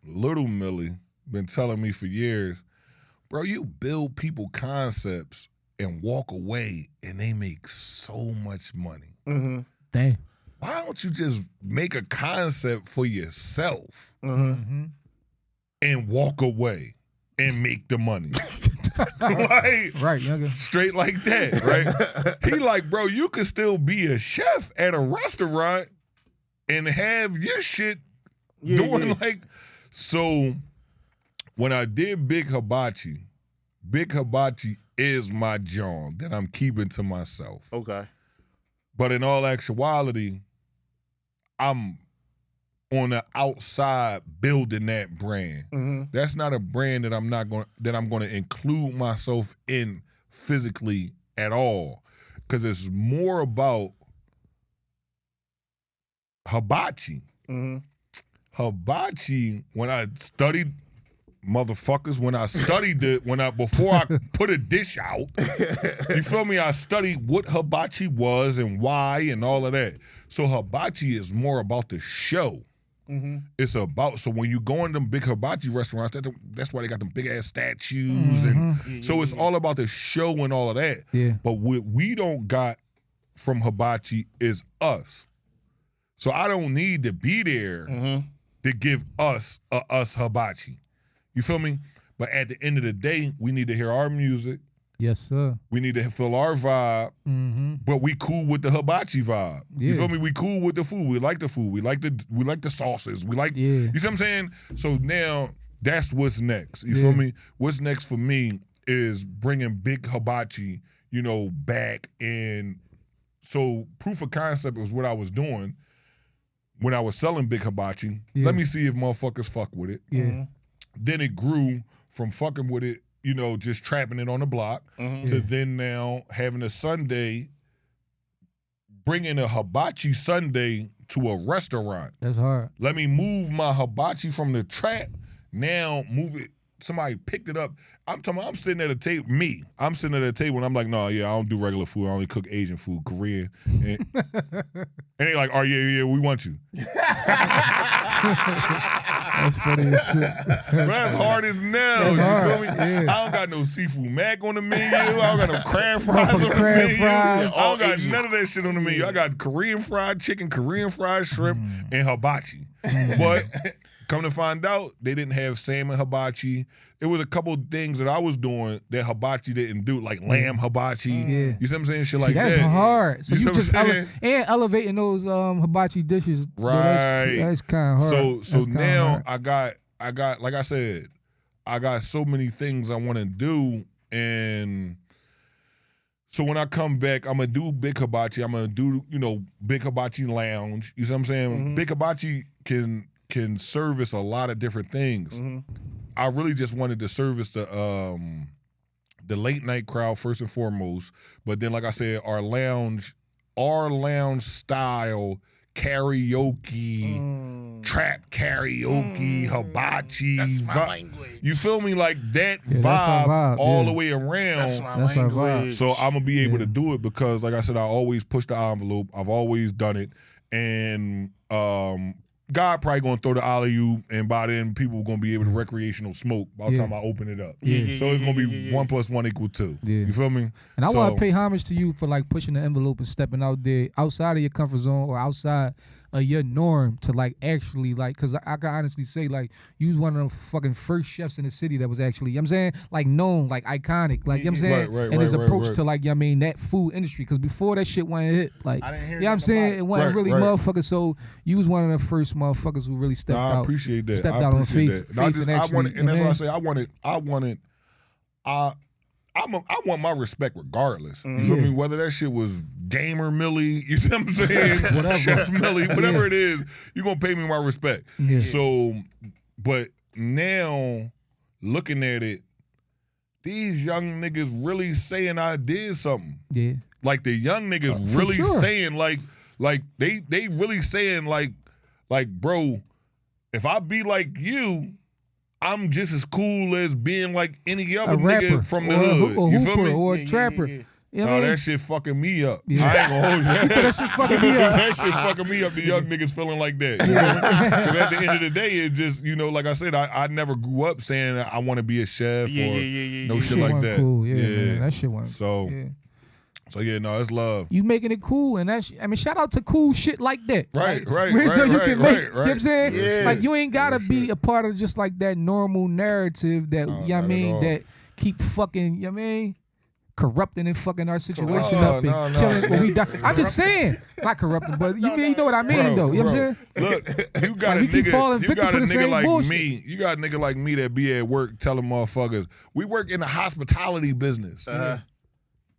Little Millie, been telling me for years, bro, you build people concepts and walk away and they make so much money. Mm-hmm. Dang. Why don't you just make a concept for yourself Mm-hmm. and walk away and make the money? Like, Right, younger. straight like that, right? He like, bro, you could still be a chef at a restaurant and have your shit doing like. So when I did Big Hibachi is my joint that I'm keeping to myself. Okay. But in all actuality, I'm on the outside building that brand. Mm-hmm. That's not a brand that I'm going to include myself in physically at all, because it's more about hibachi. Mm-hmm. Hibachi, when I studied motherfuckers, before I put a dish out, you feel me? I studied what hibachi was and why and all of that. So hibachi is more about the show. Mm-hmm. It's about, so when you go in them big hibachi restaurants, that's why they got them big ass statues, and so it's all about the show and all of that. Yeah. But what we don't got from hibachi is us. So I don't need to be there to give us hibachi. You feel me? But at the end of the day, we need to hear our music. Yes, sir. We need to feel our vibe, but we cool with the hibachi vibe. You Yeah. feel me? We cool with the food. We like the food. We like the sauces. We like, Yeah. you see what I'm saying? So now that's what's next. You feel me? What's next for me is bringing big hibachi, back. And so proof of concept was what I was doing when I was selling big hibachi. Yeah. Let me see if motherfuckers fuck with it. Yeah. Then it grew from fucking with it, just trapping it on the block, to then now having a Sunday, bringing a hibachi Sunday to a restaurant. That's hard. Let me move my hibachi from the trap, now move it. Somebody picked it up. I'm sitting at a table, I'm sitting at a table and I'm like, no, I don't do regular food. I only cook Asian food, Korean. And they like, oh, yeah, we want you. That's funny as shit. That's hard as nails. You feel me? Yeah. I don't got no seafood mac on the menu. I don't got no crab fries on the Crab menu. fries. I don't got none of that shit on the menu. I got Korean fried chicken, Korean fried shrimp, and hibachi. But come to find out, they didn't have salmon hibachi. It was a couple things that I was doing that hibachi didn't do, like lamb hibachi. Yeah. You see what I'm saying? Shit See, like that's that. hard. So You see you what I'm just saying? and elevating those hibachi dishes. Right. That's kind of hard. So That's kinda now hard. I got, like I said, I got so many things I want to do, and so when I come back, I'm gonna do big hibachi. I'm gonna do big hibachi lounge. You see what I'm saying? Big hibachi can service a lot of different things. I really just wanted to service the late night crowd first and foremost, but then like I said, our lounge style karaoke, trap karaoke, hibachi. That's my language. You feel me? Like that Yeah, that's our vibe, all yeah. the way around. That's my That's our vibe. language. So I'm gonna be able to Yeah. do it because, like I said, I always push the envelope. I've always done it, and God probably gonna throw the alley-oop, and by then people are gonna be able to recreational smoke by the Yeah. time I open it up. Yeah. So it's gonna be 1 + 1 = 2. Yeah. You feel me? And I So- want to pay homage to you for like pushing the envelope and stepping out there outside of your comfort zone or outside of your norm to like actually like, cause I can honestly say like you was one of the fucking first chefs in the city that was actually, you know what I'm saying, like known, like iconic, like, you know what I'm saying, Right, and his right, approach right. to like, you know what I mean, that food industry, cause before that shit wasn't hit, like, I didn't hear you know what I'm nothing saying, about it wasn't Right, really right. motherfuckers, so you was one of the first motherfuckers who really stepped Nah, out. I appreciate that. Stepped I out on appreciate faith, that. faith and actually, wanted, and you know that's what why I want my respect regardless. You Yeah. feel me? Whether that shit was Gamer Millie, you see what I'm saying? Whatever. Chef Millie, whatever Yeah. it is, you're gonna pay me my respect. Yeah. So, but now looking at it, these young niggas really saying I did something. Yeah. Like the young niggas really saying like they really saying like bro, if I be like you, I'm just as cool as being like any other nigga from the hood. Or you feel me? Or a trapper. Yeah. You know That shit fucking me up. Yeah. I ain't gonna hold you. He said that shit fucking me up. That shit fucking me up. The young niggas feeling like that. Because at the end of the day, it's just, like I said, I never grew up saying I want to be a chef or no shit like that. Cool. Yeah, man. That shit wasn't so. Yeah. So yeah, no, it's love. You making it cool, and shout out to cool shit like that. Right. You know what I'm saying? Yeah. Like you ain't gotta be a part of just like that normal narrative that that keep fucking, you know what I mean? Corrupting and fucking our situation up and killing when we die. I'm just saying, not corrupting, but you know what I mean, though. You know what I'm saying? Look, you got like a nigga like me. You got a nigga like me that be at work telling motherfuckers, we work in the hospitality business.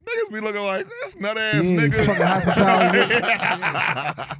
Niggas be looking like this nut ass nigga. Fucking hospitality.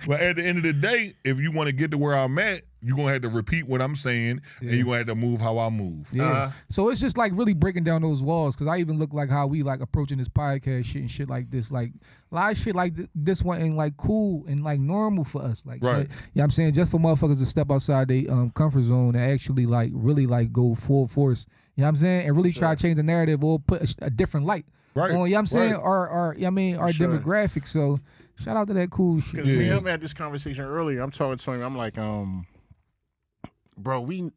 But at the end of the day, if you want to get to where I'm at, you're gonna have to repeat what I'm saying, and you're gonna have to move how I move. Yeah. So it's just like really breaking down those walls, because I even look like how we like approaching this podcast shit and shit like this. Like a lot of shit like this one ain't like cool and like normal for us. Like, right. I'm saying, just for motherfuckers to step outside their comfort zone and actually like really like go full force. You know what I'm saying? And really try to change the narrative or put a different light. Right. You know what I'm saying? Our demographic. So shout out to that cool shit. Because me and him had this conversation earlier. I'm talking to him. I'm like, bro, we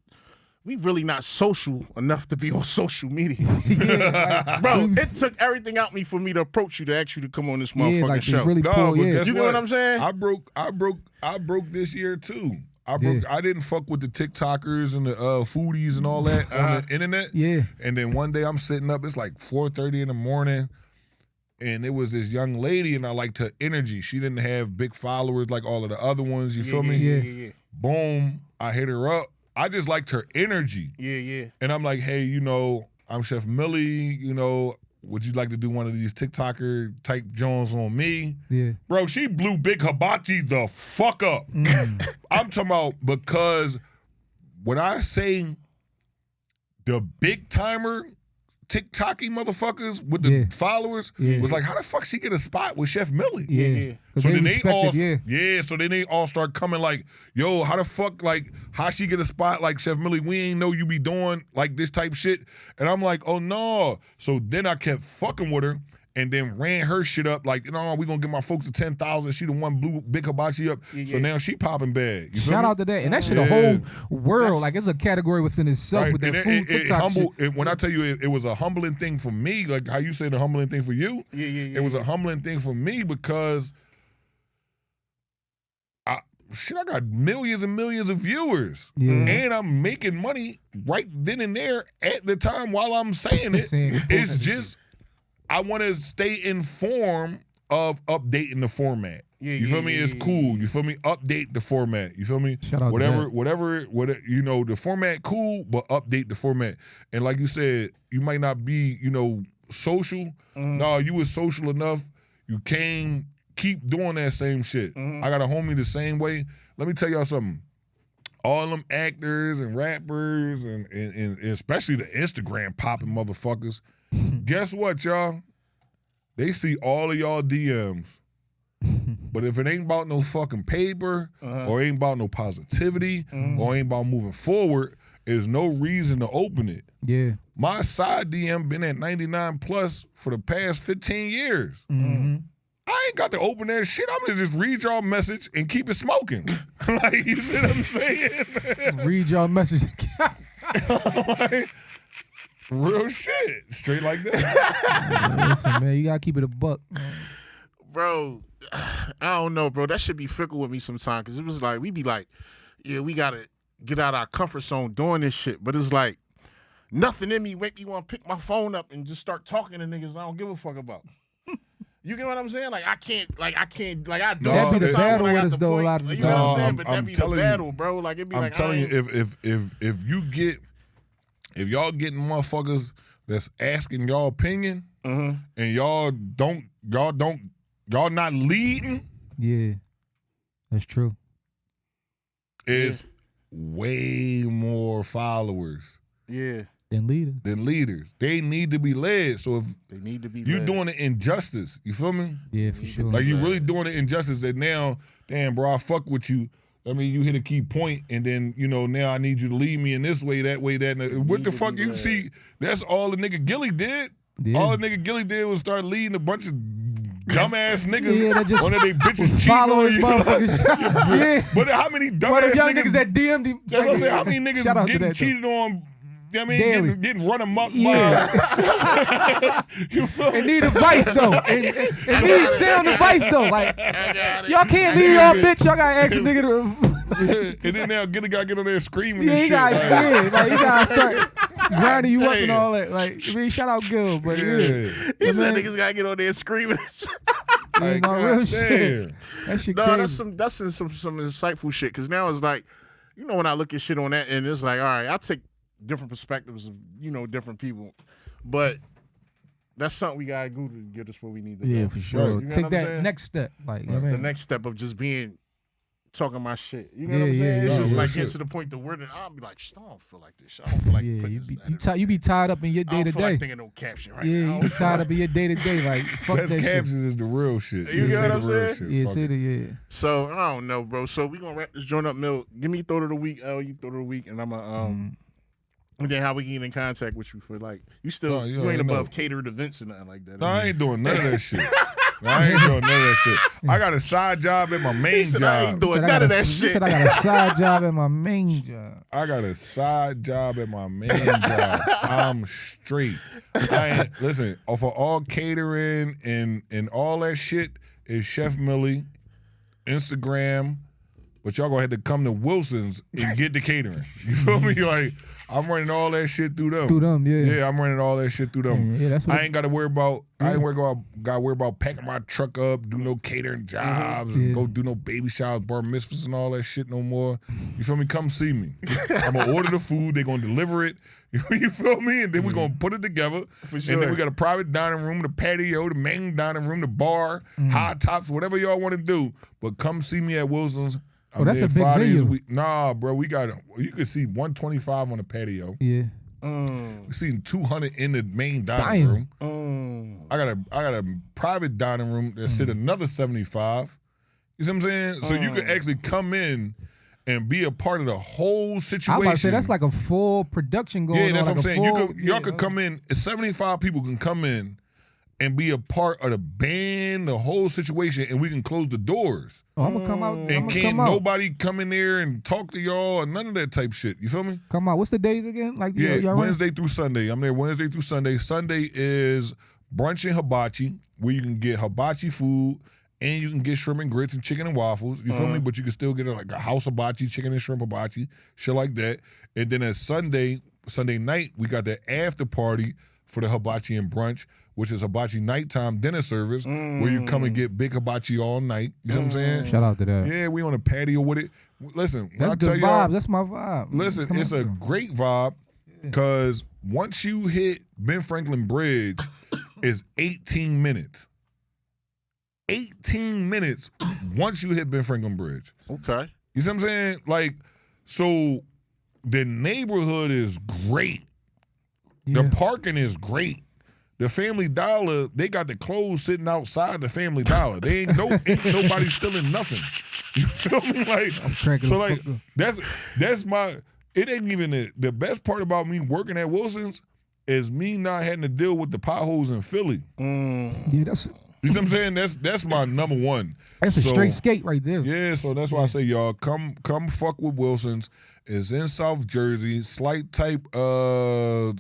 really not social enough to be on social media. Bro, it took everything out me for me to approach you to ask you to come on this motherfucking show. Really guess you know what I'm saying? I broke this year too. I didn't fuck with the TikTokers and the foodies and all that on the internet. Yeah. And then one day I'm sitting up, it's like 4:30 in the morning, and it was this young lady, and I liked her energy. She didn't have big followers like all of the other ones. You feel me? Yeah. Boom, I hit her up. I just liked her energy. Yeah. And I'm like, hey, I'm Chef Millie, would you like to do one of these TikToker type Jones on me? Yeah. Bro, she blew Big Hibachi the fuck up. I'm talking about, because when I say the big timer TikToky motherfuckers with the followers was like, how the fuck she get a spot with Chef Millie? Yeah. So then they all start coming like, yo, how the fuck, like, how she get a spot like Chef Millie? We ain't know you be doing like this type shit. And I'm like, oh no. So then I kept fucking with her and then ran her shit up like, we gonna get my folks to 10,000. She the one blew Big Hibachi up. So now she popping bad. You Shout out to that. And that shit, the whole world, like it's a category within itself with that food TikTok shit. When I tell you it was a humbling thing for me, like how you say the humbling thing for you, it was a humbling thing for me because I got millions and millions of viewers. And I'm making money right then and there at the time while I'm saying it. It's just, I want to stay informed of updating the format. You feel me? It's cool. You feel me? Update the format. You feel me? Shout out whatever, the format cool, but update the format. And like you said, you might not be, social. No, you was social enough. You keep doing that same shit. I got a homie the same way. Let me tell y'all something. All them actors and rappers and especially the Instagram popping motherfuckers, guess what, y'all? They see all of y'all DMs. But if it ain't about no fucking paper or ain't about no positivity or ain't about moving forward, there's no reason to open it. Yeah. My side DM been at 99 plus for the past 15 years. I ain't got to open that shit. I'm gonna just read y'all message and keep it smoking. Like, you see what I'm saying? Read y'all message. Like, real shit. Straight like that. Listen, man, you gotta keep it a buck. Bro, I don't know, bro. That should be fickle with me sometimes, because it was like, we be like, yeah, we gotta get out our comfort zone doing this shit. But it's like, nothing in me make me want to pick my phone up and just start talking to niggas I don't give a fuck about. You get what I'm saying? Like I can't, I do that be the battle with us though a lot of the time. You know what I'm saying? But I'm that be the telling battle, bro. Like it be like, I'm telling you, if y'all getting motherfuckers that's asking y'all opinion and y'all not leading. Yeah, that's true. It's way more followers. Yeah. Then leaders. They need to be led. So if They need to be you're led. doing it injustice, you feel me? Yeah, for sure. Like you really doing it injustice that now, damn, bro, I fuck with you. I mean, you hit a key point, and then, now I need you to lead me in this way, that way, that. What the fuck you see? That's all the nigga Gilly did. Yeah. All the nigga Gilly did was start leading a bunch of dumbass niggas. Yeah, that just one of they bitches cheating follow on his you. motherfucking shit. Yeah. But how many One dumbass of the young niggas that DM'd him. That's what I'm saying. How many niggas Shout out to getting that, cheated on? Daily. Getting run amok Yeah. by. You feel me? And need advice though. And need sound advice though. Like y'all can't leave y'all bitch. Y'all gotta ask a nigga to. And then now Gilly gotta get on there screaming Yeah, and he shit. got he gotta start grinding you up and all that. Like, I mean, shout out Gil, but yeah. He said man. niggas gotta get on there screaming. Yeah, Like, no, real God shit. damn. That shit No, crazy. that's some insightful shit. Cause now it's like, when I look at shit on that, and it's like, all right, I'll take different perspectives of different people, but that's something we gotta do to get us where we need to Yeah, go. for sure. You know Take what I'm that saying? next step. Like, you know what I The mean? next step of just talking my shit. You know Yeah, what I'm saying? yeah, It's yeah. just Real like shit. getting to the point to where I'll be like, I don't feel like this shit. I don't feel like Yeah, putting you this edit. you be tied up in your I day don't to feel like day. thinking no caption right Yeah, now. you be tied up in your day to day. Like, fuck Best that shit. captions is the real shit. You Just get say what the I'm real saying? shit. Yeah, Fuck say it. the yeah. So I don't know, bro. So we gonna wrap this joint up, Mill. Give me thought of the week, L. You thought of the week, and I'm a And then how we can get in contact with you for like you still No, you you ain't already above know. catered events or nothing like that. No, I ain't doing none of that shit. No, I ain't doing none of that shit. I got a side job at my main said, I ain't job. doing Said I none got of a- that he shit. said I got a side job at my main job. I got a side job at my main job. I'm straight. Listen, for all catering and all that shit is Chef Millie, Instagram, but y'all gonna have to come to Wilson's and get the catering. You feel me? Like, I'm running all that shit through them. Through them, yeah. Yeah, I'm running all that shit through them. Yeah, that's what I ain't got to worry about. I ain't got to worry about packing my truck up, do no catering jobs, and Yeah. go do no baby showers, bar mitzvahs, and all that shit no more. You feel me? Come see me. I'm gonna order the food. They gonna deliver it. You feel me? And then we gonna put it together. For And sure. then we got a private dining room, the patio, the main dining room, the bar, high tops, whatever y'all want to do. But come see me at Wilson's. Oh, that's there a big 5 days venue. week. Nah, bro, we got. You can see 125 on the patio. Yeah. We seen 200 in the main dining Damn. room. I got a private dining room that sit another 75. You see what I'm saying? So you could actually come in and be a part of the whole situation. I was about to say that's like a full production going on. yeah, that's like what I'm a saying. full- Y'all could come in. 75 people can come in and be a part of the band, the whole situation, and we can close the doors. Oh, I'm gonna come out. And I'm gonna can't come out. nobody come in there and talk to y'all or none of that type shit. You feel me? Come out. What's the days again? Like Yeah, y'all run? Wednesday through Sunday. I'm there Wednesday through Sunday. Sunday is brunch and hibachi, where you can get hibachi food and you can get shrimp and grits and chicken and waffles. You feel me? But you can still get like a house hibachi, chicken and shrimp hibachi, shit like that. And then at Sunday night, we got the after party for the hibachi and brunch, which is hibachi nighttime dinner service, where you come and get big hibachi all night. You know what I'm saying? Shout out to that. Yeah, we on a patio with it. Listen, when That's I good tell y'all, vibes. That's my vibe. listen, Come it's on. a great vibe because once you hit Ben Franklin Bridge, it's 18 minutes. 18 minutes once you hit Ben Franklin Bridge. Okay. You see what I'm saying? Like, so the neighborhood is great. Yeah. The parking is great. The Family Dollar, they got the clothes sitting outside the Family Dollar. They ain't nobody stealing nothing. You feel me? Like, cranking so the like fuck up. that's my. It ain't even the best part about me working at Wilson's is me not having to deal with the potholes in Philly. Yeah, that's You see what I'm saying? That's my number one. a So, straight skate right there. Yeah, so that's why I say y'all come fuck with Wilson's. It's in South Jersey, slight type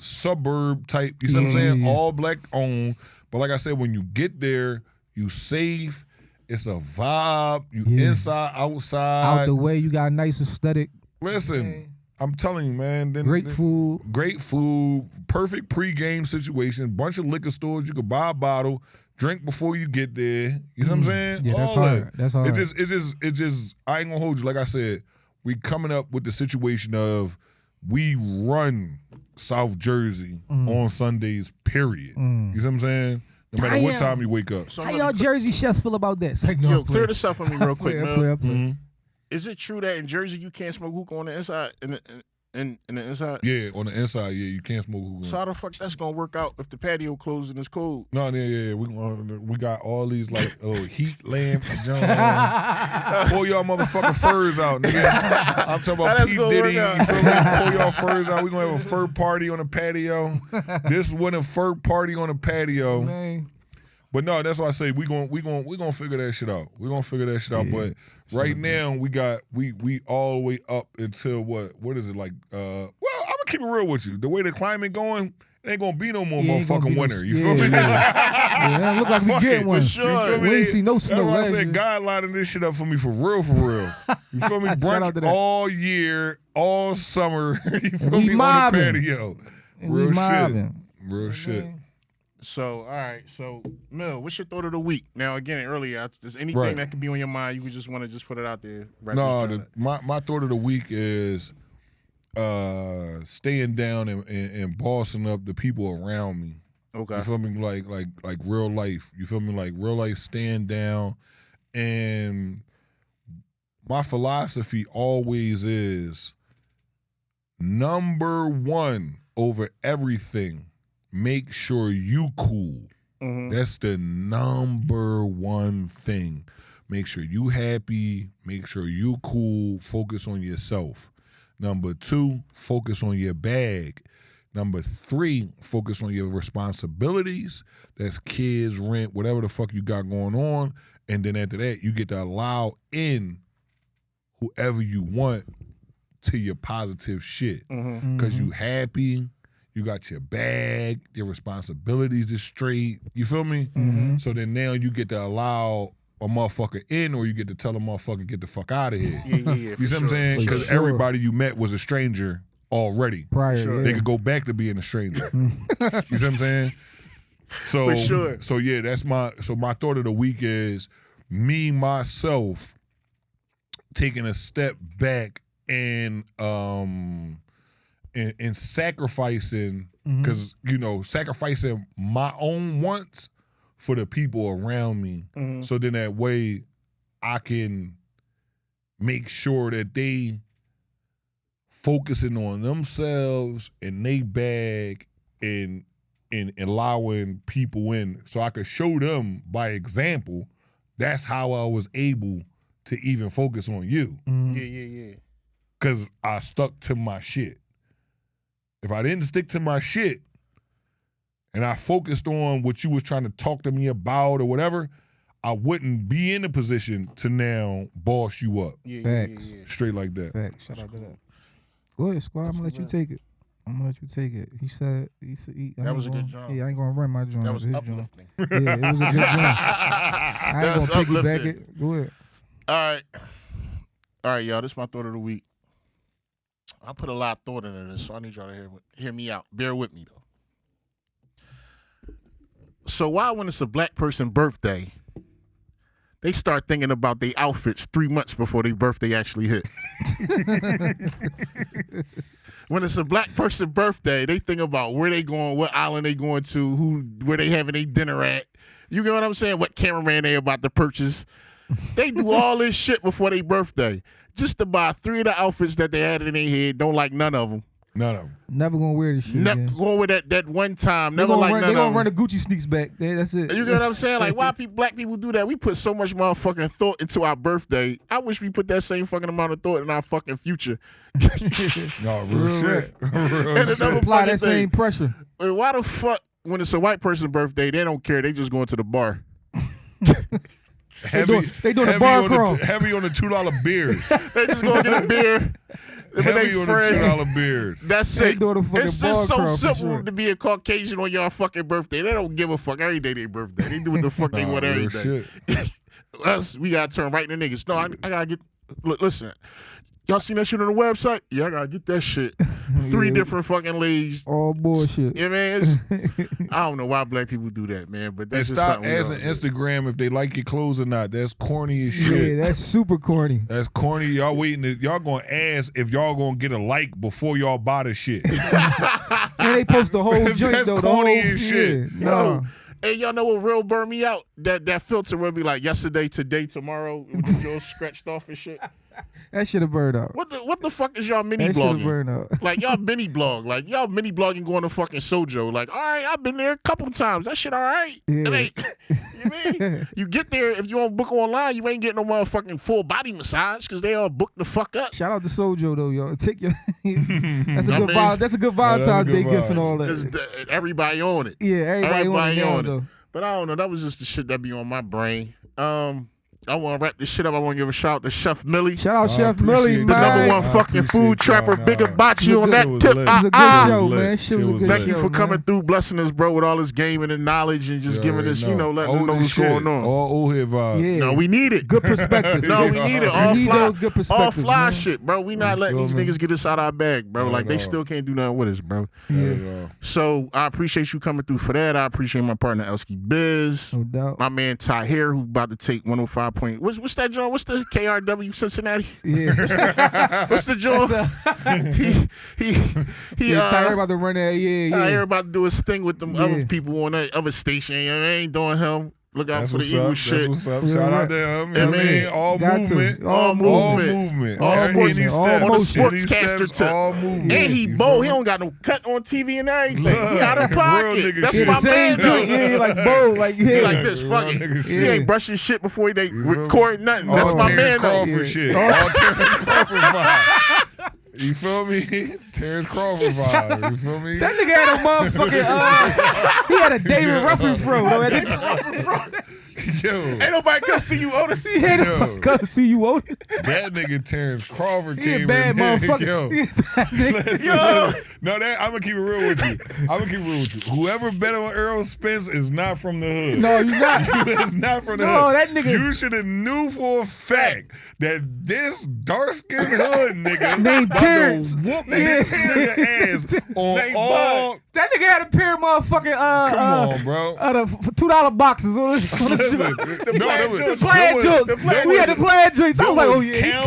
suburb type. You see what I'm saying? Yeah. All black owned. But like I said, when you get there, you safe. It's a vibe. You Yeah. inside, outside. Out the way, you got a nice aesthetic. Listen, I'm telling you, man. Great food. Great food. Perfect pregame situation. Bunch of liquor stores. You could buy a bottle, drink before you get there. You know what I'm saying? Yeah, that's All that. hard. That's hard. It just. I ain't gonna hold you. Like I said, we coming up with the situation of we run South Jersey on Sundays. Period. You know what I'm saying? No matter what Damn. time you wake up. So How I'm y'all gonna Jersey chefs feel about that? It's like, no, Yo, I'm clear playing. this up for me real quick, I'm man. playing. Mm-hmm. Is it true that in Jersey you can't smoke hookah on the inside In the inside? Yeah, on the inside, yeah, you can't smoke hookah. So how the fuck that's gonna work out if the patio closed and it's cold? No, yeah, we got all these like heat lamps and John. Pull y'all motherfucking furs out, nigga. I'm talking about P. Diddy. You feel me? Pull y'all furs out. We gonna have a fur party on the patio. This one a fur party on the patio. Man. But no, that's why I say we gonna figure that shit out. We gonna figure that shit out. But right now we all the way up until what is it like? Well, I'm gonna keep it real with you. The way the climate going, it ain't gonna be no more motherfucking winter. You feel me? Yeah, look like we getting one. For sure. We ain't see no snow. That's why I said God lining this shit up for me for real, for real. You feel me? Brunch all year, all summer. You feel me? On the patio. Real shit. Real shit. So, all right. So, Mel, what's your thought of the week? Now, again, earlier, there's anything that could be on your mind, you would just want to just put it out there. My thought of the week is staying down and bossing up the people around me. Okay. You feel me? Like real life. You feel me? Like real life, staying down. And my philosophy always is number one over everything. Make sure you cool. Mm-hmm. That's the number one thing. Make sure you happy. Make sure you cool. Focus on yourself. Number two, focus on your bag. Number three, focus on your responsibilities. That's kids, rent, whatever the fuck you got going on. And then after that, you get to allow in whoever you want to your positive shit. Because you happy. You got your bag, your responsibilities is straight. You feel me? Mm-hmm. So then now you get to allow a motherfucker in, or you get to tell a motherfucker get the fuck out of here. Yeah. You see what I'm saying? Because everybody you met was a stranger already. Prior, They could go back to being a stranger. You see what I'm saying? So, for sure. So yeah, my thought of the week is me myself taking a step back and sacrificing, because sacrificing my own wants for the people around me. So then that way I can make sure that they focusing on themselves and they bag and allowing people in, so I could show them by example. That's how I was able to even focus on you. Yeah. Because I stuck to my shit. If I didn't stick to my shit and I focused on what you was trying to talk to me about or whatever, I wouldn't be in a position to now boss you up. Yeah. Straight like that. Facts. Shout out to that. Go ahead, squad. I'm gonna let you take it. He said that was a good job. Yeah, I ain't gonna run my joint. That was uplifting. Yeah, it was a good job. I ain't gonna piggyback it. Go ahead. All right, y'all. This is my thought of the week. I put a lot of thought into this, so I need y'all to hear me out. Bear with me, though. So why, when it's a black person's birthday, they start thinking about their outfits 3 months before their birthday actually hit? When it's a black person's birthday, they think about where they going, what island they going to, where they having their dinner at. You get what I'm saying? What cameraman they about to purchase. They do all this shit before their birthday. Just to buy 3 of the outfits that they had in their head. Don't like none of them. None of them. Never gonna wear this shit. Going with that one time. Never like none of them. They gonna run the Gucci sneaks back. That's it. You get what I'm saying? Like, why black people do that? We put so much motherfucking thought into our birthday. I wish we put that same fucking amount of thought in our fucking future. No, real shit. And another apply that same pressure. Why the fuck, when it's a white person's birthday, they don't care. They just going to the bar. They doing the bar crawl. Heavy on the $2 beers. They just gonna get a beer. Heavy on the $2 beers. That's they it. Doing the fucking it's bar just so crawl simple to be a Caucasian on your fucking birthday. They don't give a fuck. Every day their birthday. They do what the fuck they want every day. Us, we gotta turn right to niggas. No, I gotta get. Listen, y'all seen that shit on the website? Yeah, I gotta get that shit. 3 different fucking leads. All bullshit. Yeah, man. I don't know why black people do that, man. But that's and just stop asking Instagram if they like your clothes or not. That's corny as shit. Yeah, that's super corny. That's corny. Y'all waiting. Y'all gonna ask if y'all gonna get a like before y'all buy the shit. And they post the whole joint that's though. Corny the whole as shit. Yeah, no. Hey, y'all know what real burn me out? That filter will be like yesterday, today, tomorrow, with the girls scratched off and shit. That should have burned out. What the fuck is y'all mini That should have blogging? burned out. Like y'all mini blog, like y'all mini blogging going to fucking Sojo. Like, all right, I've been there a couple times. That shit all right. Yeah. It ain't, you mean? You get there, if you don't book online, you ain't getting no motherfucking full body massage because they all booked the fuck up. Shout out to Sojo though, y'all. Take your that's a I good mean, that's a good Valentine's Day good gift and vibes. all It's that. everybody on it. Yeah, everybody on it now, on it. though. But I don't know. That was just the shit that be on my brain. I want to wrap this shit up. I want to give a shout out to Chef Millie. Shout out I Chef Millie, appreciate The man. number I one fucking appreciate food trapper, y'all, Big nah. Hibachi on Shit that was tip. lit. It was a good show, lit. man. Shit was a was good lit. Thank you show, for coming man. through, blessing us, bro, with all this gaming and knowledge and just You giving already us, letting us know Old what's as shit. going on. All old head vibes. Yeah. No, we need it. Good perspective. No, we need it. All We need fly, those good all perspectives, fly man. shit, bro. We not You letting feel these me? niggas get us out our bag, bro. Not Like at they all. still can't do nothing with us, bro. Not Yeah. at all. So I appreciate you coming through for that. I appreciate my partner Elsky Biz. No doubt. My man Ty here, who about to take 105 point. What's that joint? What's the KRW Cincinnati? Yeah. What's the joint? he Yeah, Tyler about to run that. Yeah, Ty yeah. here about to do his thing with them Yeah. other people on that other station. You know, they ain't doing him. Look out That's for the what's Eagle up. shit. That's what's up. Yeah, Shout right. out to him. Yeah, I mean, man. all Got to. movement. All All movement. All movement. movement. All Any sports- steps, all any motion. Sportscaster steps, tip. all movement. And he You bold. feel He me? don't got no cut on TV and everything. Look, He out of real pocket. nigga That's shit. my The same man, joint, though. yeah, like bold, like He yeah. like this, Real fuck it. nigga He shit. ain't brushing shit before they You feel me? record nothing. That's All my man, Terrence though. Crawford Yeah. shit. All Terrence Crawford vibe. You feel me? Terrence Crawford vibe. You feel me? That nigga had a motherfucking he had a David Ruffin fro. though. Yo, Ain't nobody come see you, Otis. He had Yo. a come see you on it. that nigga Terrence Crawford He a came bad in there. motherfucker. Yo. He a bad nigga. Listen, no, that I'm gonna keep it real with you. Whoever bet on Earl Spence is not from the hood. No, you not. It's not from the No, hood. that nigga- You should have knew for a fact that this dark skinned hood nigga Named about to Terrence. whoop Yeah. this nigga ass on Named all. That nigga had a pair of motherfucking Come on, bro. the $2 boxes on his Listen, no, that was the plaid joints. We had the plaid joints. I was like, oh yeah.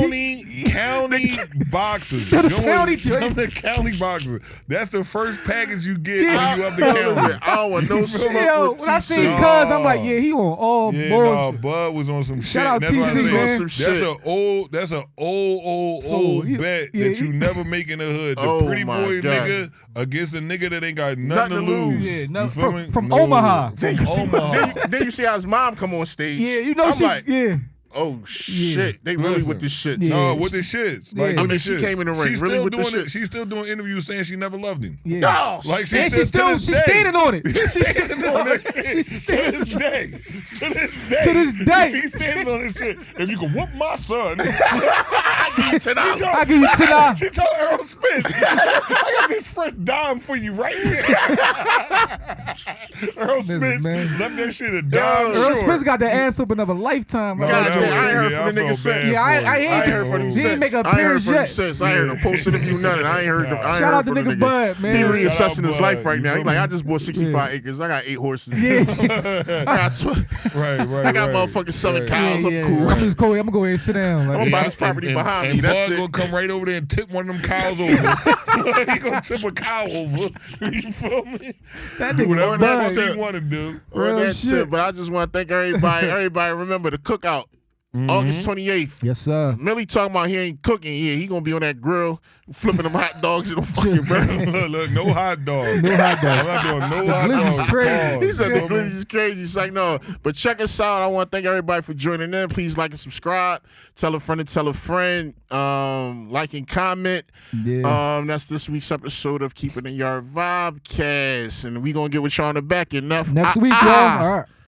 county boxes. The Them county was- joints. them the county boxes. That's the first package you get Yeah. when you up the county. I don't want no shit. Yo, when I seen No. Cuz, I'm like, yeah, he on all Yeah, bullshit. no, Bud was on some shit. Shout out That's what I TC, say. man. Some That's shit. an old So, he- bet yeah, that you never make in the hood. The Oh, pretty my boy God. nigga against a nigga that ain't got nothing to lose. Yeah, You no, feel me? from No, Omaha. From Omaha. Then you see how his mom come on stage. Yeah, you know I'm she. like, yeah, oh shit, they really Listen. with this shit. Yeah. No, with the shits. Like, Yeah. with I mean, the she shits. came in the ring, She's really still with the doing shit. it. She's still doing interviews saying she never loved him. yeah. No, Like shit. And she's to this she's day. standing on it. She's She's standing on it. She's to this day. To this day. To this day. She's standing on this shit. If you can whoop my son, I give you $10. I give you $10. she told Earl Spence, I got this fresh dime for you right here. Earl Spence man. left that shit a dime Earl short. Spence got the ass open of a lifetime. No, right God that there. damn, I ain't heard was- from the I nigga felt since. bad Yeah, I for ain't him. I ain't heard from him He ain't since. make a I ain't heard appearance from him yet. since. I ain't heard him posting a view nothing. I ain't heard. I ain't Shout heard out to from the nigga Bud, man. He Shout reassessing out his life Bud. right You now. He feel like, me? I just bought 65 acres. I got 8 horses. Yeah. I got Right. I got motherfucking 7 cows. Yeah, I'm cool. I'm just going. I'm gonna go ahead and sit down. Like, I'm gonna buy this property behind me. And That's Bud it. gonna come right over there and tip one of them cows over. He gonna tip a cow over. You feel me? that Do nigga whatever Bud. the Bud. fuck he want to do. Well, Real that's shit. it. But I just want to thank everybody. Everybody remember the cookout, August 28th. Yes, sir. Millie talking about he ain't cooking. Yeah, he gonna be on that grill flipping them hot dogs in the fucking burger. Look, no hot dog. No hot dogs. I'm not doing no The hot glizzy's dogs. crazy. Pause. He said You the feel me? glitch is crazy. It's like, no. But check us out. I want to thank everybody for joining in. Please like and subscribe. Tell a friend to tell a friend. Like and comment. Yeah. That's this week's episode of Keep It A Yard Vibecast. And we going to get with y'all on the back. Enough. Next week, y'all. All right.